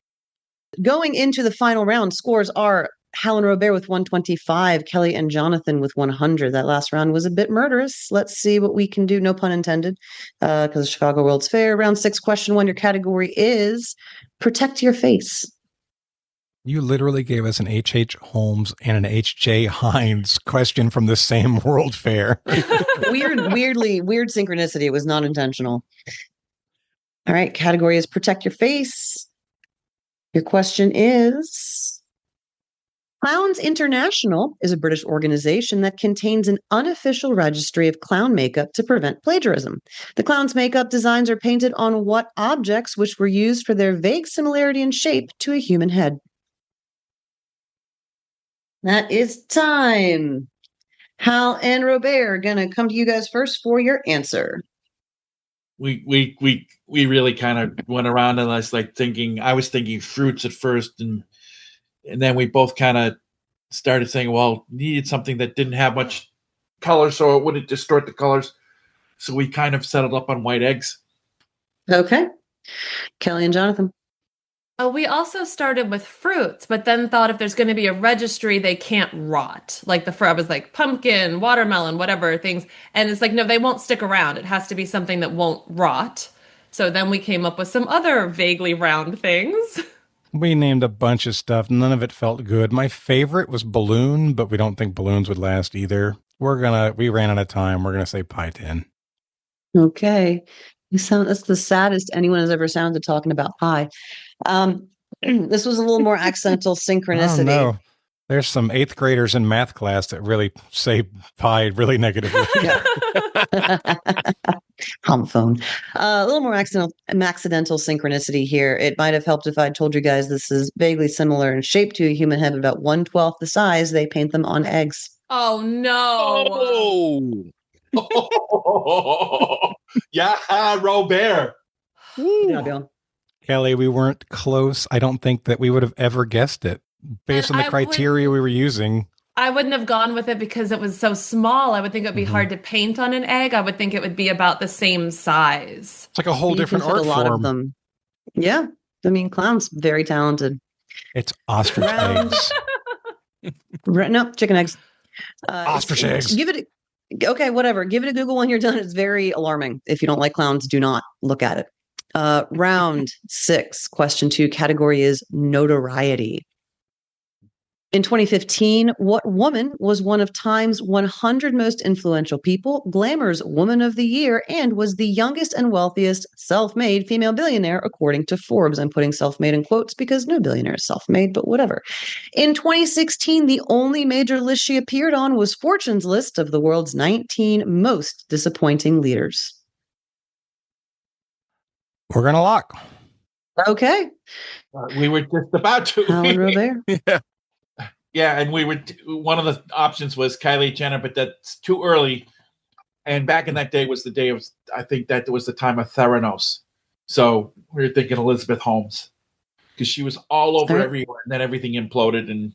Going into the final round, scores are Hal and Robear with 125, Kelly and Jonathan with 100. That last round was a bit murderous. Let's see what we can do. No pun intended, because of Chicago World's Fair. Round 6, question 1. Your category is protect your face. You literally gave us an H.H. Holmes and an H.J. Hines question from the same World Fair. Weird synchronicity. It was not intentional. All right. Category is protect your face. Your question is Clowns International is a British organization that contains an unofficial registry of clown makeup to prevent plagiarism. The clown's makeup designs are painted on what objects which were used for their vague similarity in shape to a human head? That is time. Hal and Robear are going to come to you guys first for your answer. We really kind of went around and I was thinking fruits at first, and then we both kind of started saying, well, needed something that didn't have much color so it wouldn't distort the colors. So we kind of settled up on white eggs. Okay. Kelly and Jonathan. We also started with fruits, but then thought if there's going to be a registry, they can't rot. Like I was like pumpkin, watermelon, whatever things. And it's like, no, they won't stick around. It has to be something that won't rot. So then we came up with some other vaguely round things. We named a bunch of stuff. None of it felt good. My favorite was balloon, but we don't think balloons would last either. We ran out of time. We're going to say pie tin. Okay. That's the saddest anyone has ever sounded talking about pie. This was a little more accidental synchronicity. Oh, no. There's some 8th graders in math class that really say pie really negatively. Homophone. A little more accidental synchronicity here. It might have helped if I'd told you guys this is vaguely similar in shape to a human head, about 1/12 the size. They paint them on eggs. Oh, no. Oh. Yeah, Robear. Yeah, Bill. Kelly, we weren't close. I don't think that we would have ever guessed it based on the criteria we were using. I wouldn't have gone with it because it was so small. I would think it would be hard to paint on an egg. I would think it would be about the same size. It's like a whole different art form. A lot of them. Yeah. I mean, clown's very talented. It's ostrich eggs. No, chicken eggs. Ostrich eggs. Okay, whatever. Give it a Google when you're done. It's very alarming. If you don't like clowns, do not look at it. Round 6, question 2, category is notoriety. In 2015, what woman was one of Time's 100 most influential people, Glamour's Woman of the Year, and was the youngest and wealthiest self-made female billionaire, according to Forbes? I'm putting self-made in quotes because no billionaire is self-made, but whatever. In 2016, the only major list she appeared on was Fortune's list of the world's 19 most disappointing leaders. We're going to lock. Okay. We were just about to. Alan Robert. Yeah, and one of the options was Kylie Jenner, but that's too early. And back in that day was the day of, I think that was the time of Theranos. So we were thinking Elizabeth Holmes because she was all over everywhere, and then everything imploded, and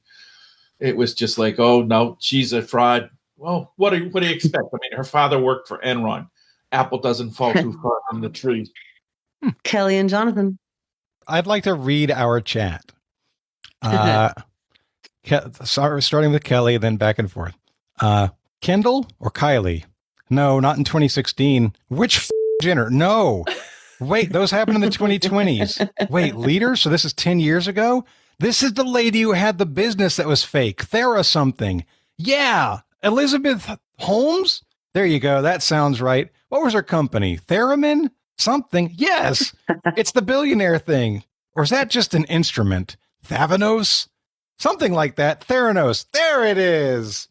it was just like, oh no, she's a fraud. Well, what do you expect? I mean, her father worked for Enron. Apple doesn't fall too far from the tree. Kelly and Jonathan. I'd like to read our chat. Starting with Kelly, then back and forth. Kendall or Kylie? No, not in 2016. Which Jenner? No. Wait, those happened in the 2020s. Wait, leader? So this is 10 years ago? This is the lady who had the business that was fake. Thera something. Yeah. Elizabeth Holmes? There you go. That sounds right. What was her company? Theramin? Something. Yes. It's the billionaire thing. Or is that just an instrument? Thavanos? Something like that. Theranos. There it is.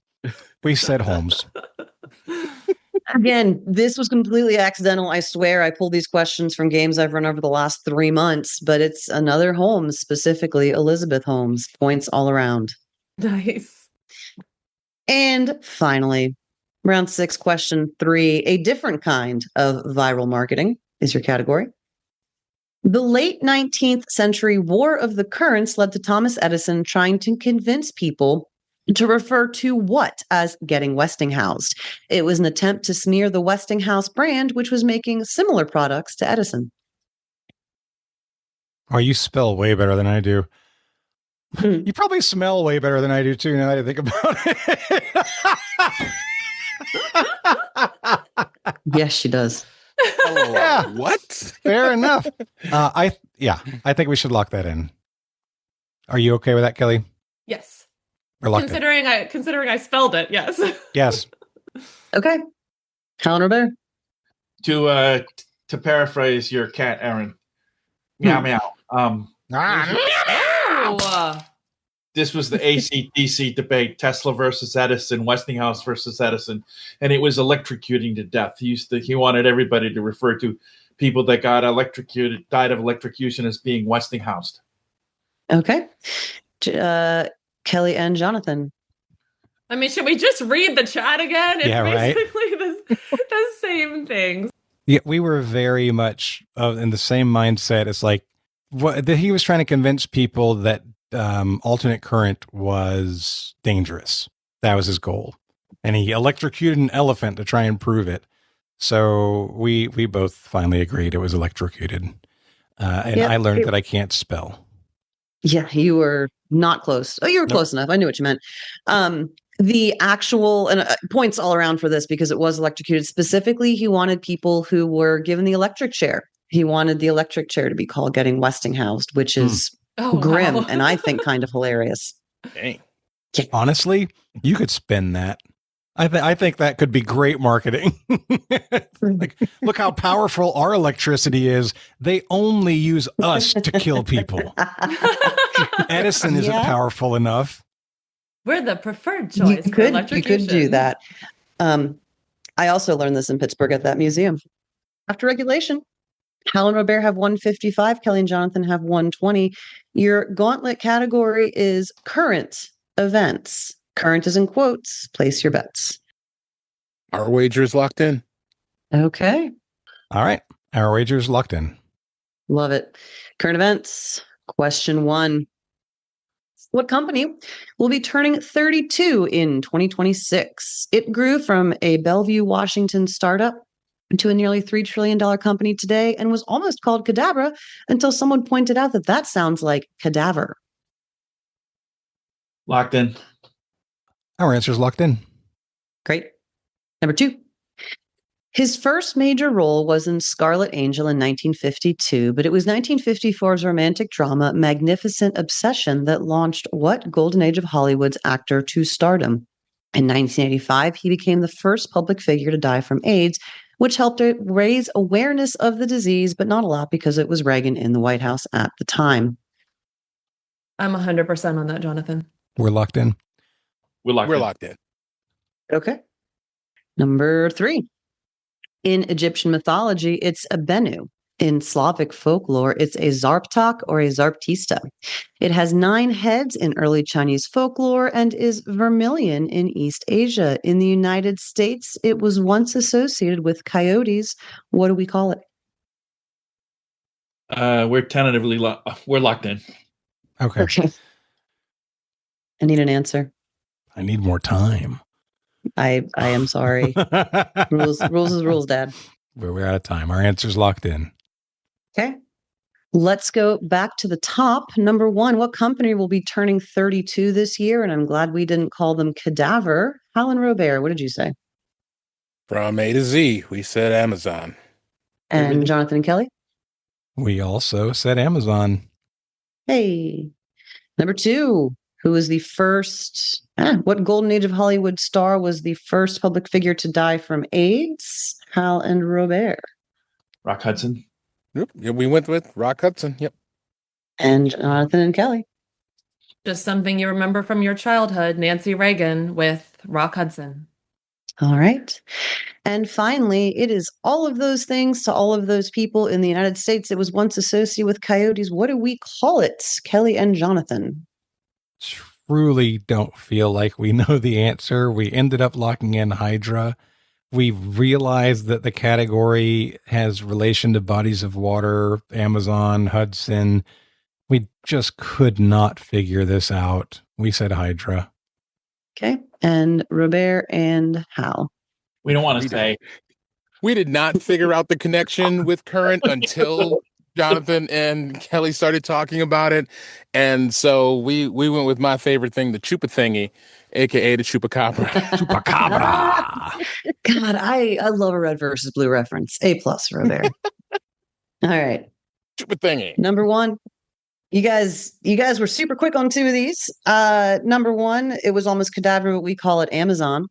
We said Holmes. Again, this was completely accidental. I swear I pulled these questions from games I've run over the last 3 months, but it's another Holmes, specifically Elizabeth Holmes. Points all around. Nice. And finally, round 6, question 3, a different kind of viral marketing is your category. The late 19th century War of the Currents led to Thomas Edison trying to convince people to refer to what as getting Westinghoused. It was an attempt to smear the Westinghouse brand, which was making similar products to Edison. Oh, you spell way better than I do. You probably smell way better than I do, too, now that I think about it. Yes, she does. Oh, yeah. What? Fair enough. I think we should lock that in. Are you okay with that, Kelly? Yes. Reluctant. Considering I spelled it, yes. Yes. Okay. Hal and Robert. To paraphrase your cat, Erin. Meow meow. This was the AC/DC debate: Tesla versus Edison, Westinghouse versus Edison, and it was electrocuting to death. He wanted everybody to refer to people that got died of electrocution as being Westinghoused. Okay. Kelly and Jonathan. I mean, should we just read the chat again? It's basically the same thing. Yeah, we were very much in the same mindset. It's like he was trying to convince people that alternate current was dangerous. That was his goal. And he electrocuted an elephant to try and prove it. So we both finally agreed it was electrocuted. I learned that I can't spell. Yeah, you were not close. Oh, you were close enough. I knew what you meant. The actual and points all around for this because it was electrocuted. Specifically, he wanted people who were given the electric chair. He wanted the electric chair to be called getting Westinghoused, which is grim and I think kind of hilarious. Dang. Honestly, you could spin that. I think that could be great marketing. Like, look how powerful our electricity is. They only use us to kill people. Edison isn't powerful enough. We're the preferred choice for electrocution. You could do that. I also learned this in Pittsburgh at that museum. After regulation, Hal and Robert have 155. Kelly and Jonathan have 120. Your gauntlet category is current events. Current is in quotes. Place your bets. Our wager is locked in. Okay. All right. Our wager is locked in. Love it. Current events. Question 1. What company will be turning 32 in 2026? It grew from a Bellevue, Washington startup to a nearly $3 trillion company today and was almost called Cadabra until someone pointed out that sounds like cadaver. Locked in. Our answer is locked in. Great. Number 2. His first major role was in Scarlet Angel in 1952, but it was 1954's romantic drama Magnificent Obsession that launched what golden age of Hollywood's actor to stardom? In 1985, he became the first public figure to die from AIDS, which helped raise awareness of the disease, but not a lot because it was Reagan in the White House at the time. I'm 100% on that, Jonathan. We're locked in. We're locked in. Okay. Number 3. In Egyptian mythology, it's a Bennu. In Slavic folklore, it's a Zarptok or a Zarptista. It has 9 heads in early Chinese folklore and is vermilion in East Asia. In the United States, it was once associated with coyotes. What do we call it? We're tentatively we're locked in. Okay. I need an answer. I need more time. I am sorry. Rules is rules, Dad. We're out of time. Our answer's locked in. Okay. Let's go back to the top. Number 1, what company will be turning 32 this year? And I'm glad we didn't call them Cadaver. Hal and Robert, what did you say? From A to Z, we said Amazon. And Jonathan and Kelly? We also said Amazon. Hey. Number 2, who was the first, what golden age of Hollywood star was the first public figure to die from AIDS? Hal and Robert. Rock Hudson. Yep. Yeah, we went with Rock Hudson. Yep. And Jonathan and Kelly. Just something you remember from your childhood, Nancy Reagan with Rock Hudson. All right. And finally, it is all of those things to all of those people in the United States. It was once associated with coyotes. What do we call it? Kelly and Jonathan. Truly don't feel like we know the answer. We ended up locking in Hydra. We realized that the category has relation to bodies of water, Amazon, Hudson. We just could not figure this out. We said Hydra. Okay. And Robert and Hal. We don't want to say. We did not figure out the connection with current until Jonathan and Kelly started talking about it. And so we went with my favorite thing, the Chupa thingy, aka the Chupacabra. Chupacabra. God, I love a red versus blue reference. A+, Robert. All right. Chupa thingy. Number 1. You guys were super quick on two of these. Number one, it was almost cadaver, but we call it Amazon,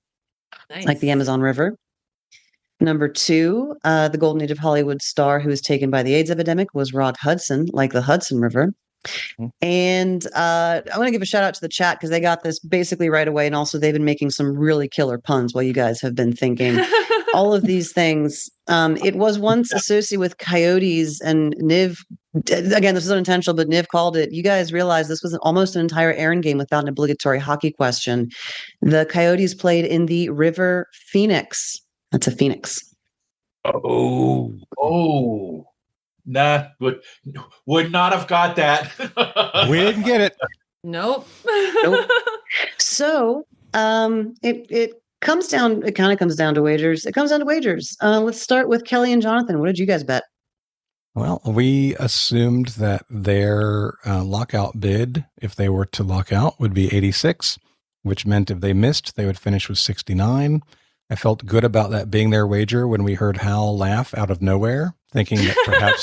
like the Amazon River. Number two, the Golden Age of Hollywood star who was taken by the AIDS epidemic was Rock Hudson, like the Hudson River. And I want to give a shout out to the chat because they got this basically right away. And also, they've been making some really killer puns while you guys have been thinking. All of these things. It was once associated with coyotes, and Niv, again, this is unintentional, but Niv called it. You guys realize this was almost an entire Erin game without an obligatory hockey question. The Coyotes played in the River Phoenix. That's a phoenix. Oh. Nah, would not have got that. We didn't get it. Nope. So it comes down. It kind of comes down to wagers. It comes down to wagers. Let's start with Kelly and Jonathan. What did you guys bet? Well, we assumed that their lockout bid, if they were to lock out, would be 86, which meant if they missed, they would finish with 69. I felt good about that being their wager when we heard Hal laugh out of nowhere, thinking that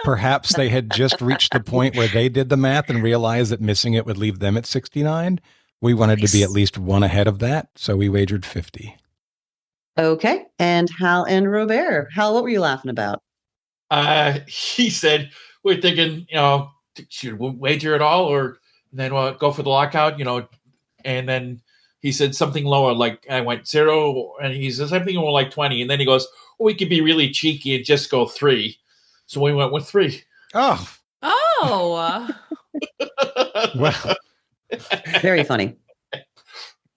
perhaps they had just reached the point where they did the math and realized that missing it would leave them at 69. We wanted to be at least one ahead of that, so we wagered 50. Okay. And Hal and Robear. Hal, what were you laughing about? He said, we're thinking, should we wager it all or then go for the lockout, and then he said something lower, like I went 0, and he says something more like 20. And then he goes, we could be really cheeky and just go 3. So we went with 3. Oh. Well, very funny.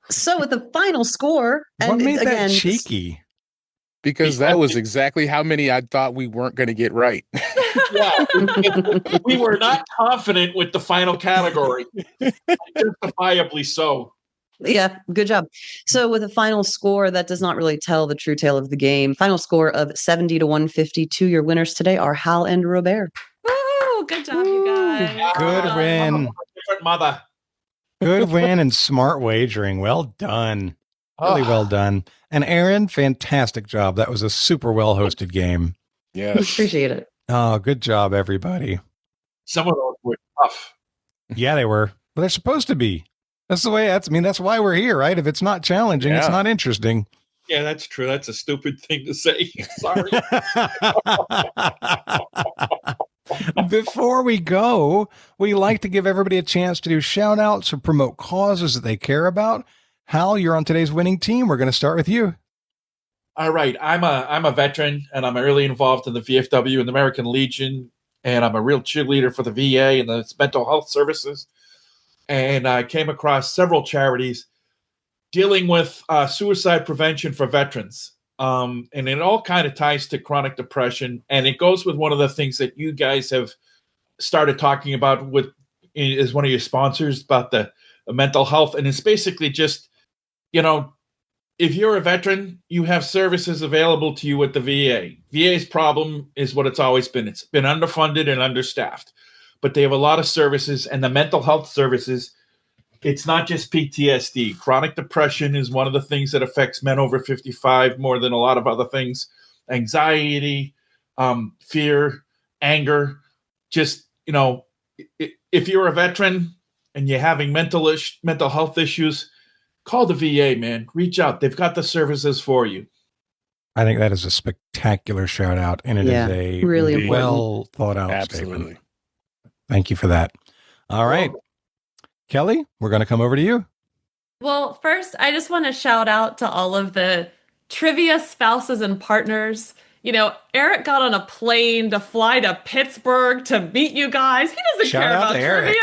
So with the final score, what made that cheeky? Because that was exactly how many I thought we weren't going to get right. Yeah, we were not confident with the final category, justifiably so. Yeah, good job. So with a final score that does not really tell the true tale of the game, final score of 70-152, your winners today are Hal and Robear. Woo! Good job, you guys. Good win. Different mother. Good win and smart wagering. Well done. Really well done. And Erin, fantastic job. That was a super well hosted game. Yes. Appreciate it. Oh, good job, everybody. Some of those were tough. Yeah, they were. Well, they're supposed to be. That's why we're here, right? If it's not challenging, it's not interesting. Yeah, that's true. That's a stupid thing to say. Sorry. Before we go, we like to give everybody a chance to do shout outs or promote causes that they care about. Hal, you're on today's winning team. We're going to start with you. All right. I'm a veteran, and I'm early involved in the VFW and the American Legion, and I'm a real cheerleader for the VA and the mental health services. And I came across several charities dealing with suicide prevention for veterans. And it all kind of ties to chronic depression. And it goes with one of the things that you guys have started talking about as one of your sponsors about the mental health. And it's basically just, if you're a veteran, you have services available to you at the VA. VA's problem is what it's always been. It's been underfunded and understaffed. But they have a lot of services, and the mental health services, it's not just PTSD. Chronic depression is one of the things that affects men over 55 more than a lot of other things. Anxiety, fear, anger. Just, if you're a veteran and you're having mental health issues, call the VA, man. Reach out. They've got the services for you. I think that is a spectacular shout out, and it is a really well thought out statement. Thank you for that. All right. Kelly, we're going to come over to you. Well, first, I just want to shout out to all of the trivia spouses and partners. Eric got on a plane to fly to Pittsburgh to meet you guys. He doesn't care about trivia.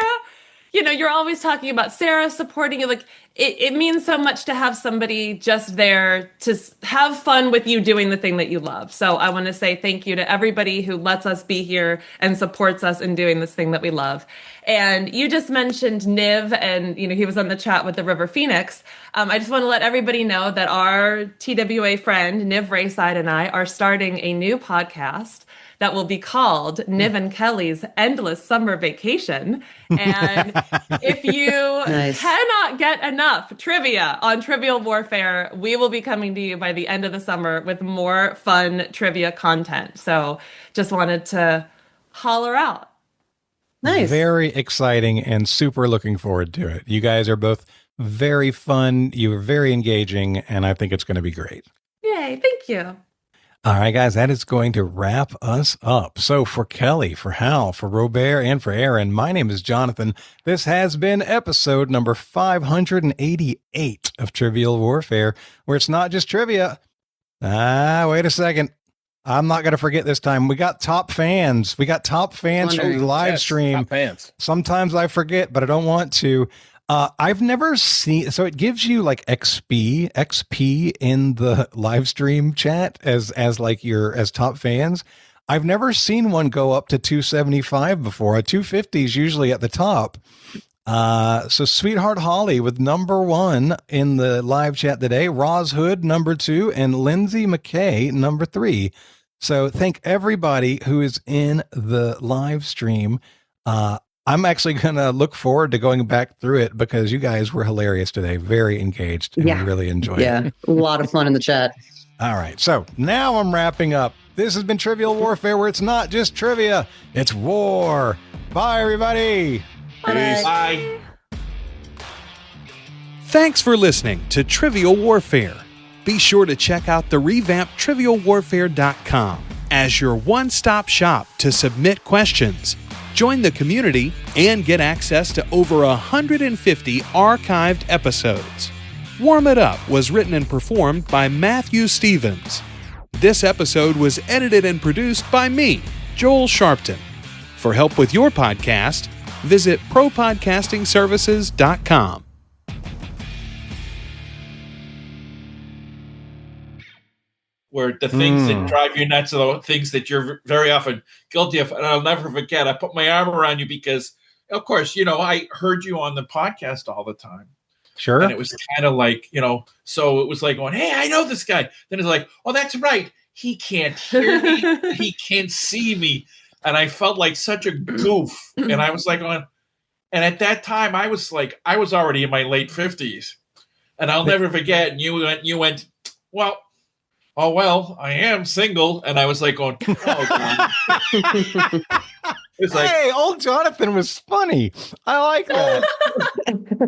You're always talking about Sarah supporting you. Like, it means so much to have somebody just there to have fun with you doing the thing that you love. So I want to say thank you to everybody who lets us be here and supports us in doing this thing that we love. And you just mentioned Niv, and he was on the chat with the River Phoenix. I just want to let everybody know that our TWA friend Niv Rayside and I are starting a new podcast that will be called Niv and Kelly's Endless Summer Vacation. And if you cannot get enough trivia on Trivial Warfare, we will be coming to you by the end of the summer with more fun trivia content. So just wanted to holler out. Nice. Very exciting and super looking forward to it. You guys are both very fun. You are very engaging, and I think it's going to be great. Yay, thank you. All right, guys, that is going to wrap us up. So for Kelly, for Hal, for Robear, and for Erin, my name is Jonathan. This has been episode number 588 of Trivial Warfare, where it's not just trivia. Wait a second. I'm not going to forget this time. We got top fans. We got top fans from the live stream. Top fans. Sometimes I forget, but I don't want to. I've never seen, so it gives you like XP in the live stream chat as like as top fans. I've never seen one go up to 275 before. A 250 is usually at the top. So Sweetheart Holly with number 1 in the live chat today, Roz Hood number 2, and Lindsay McKay number 3. So thank everybody who is in the live stream. I'm actually going to look forward to going back through it because you guys were hilarious today. Very engaged. And we really enjoyed it. Yeah, a lot of fun in the chat. All right. So now I'm wrapping up. This has been Trivial Warfare, where it's not just trivia, it's war. Bye, everybody. Peace. Bye. Thanks for listening to Trivial Warfare. Be sure to check out the revamped TrivialWarfare.com as your one-stop shop to submit questions, join the community, and get access to over 150 archived episodes. Warm It Up was written and performed by Matthew Stevens. This episode was edited and produced by me, Joel Sharpton. For help with your podcast, visit propodcastingservices.com. Where the things that drive you nuts are the things that you're very often guilty of. And I'll never forget, I put my arm around you because, of course, I heard you on the podcast all the time. Sure. And it was kind of like, so it was like going, hey, I know this guy. Then it's like, oh, that's right. He can't hear me. He can't see me. And I felt like such a goof. And I was like going, and at that time, I was already in my late 50s. And I'll never forget. And you went, well, I am single. And I was like going, oh, God. It's like, hey, old Jonathan was funny. I like that.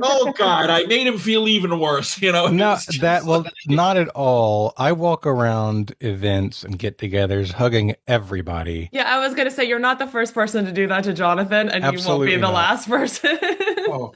Oh, God, I made him feel even worse. No, not at all. I walk around events and get-togethers hugging everybody. Yeah, I was going to say, you're not the first person to do that to Jonathan, and Absolutely you won't be the not. last person. Oh,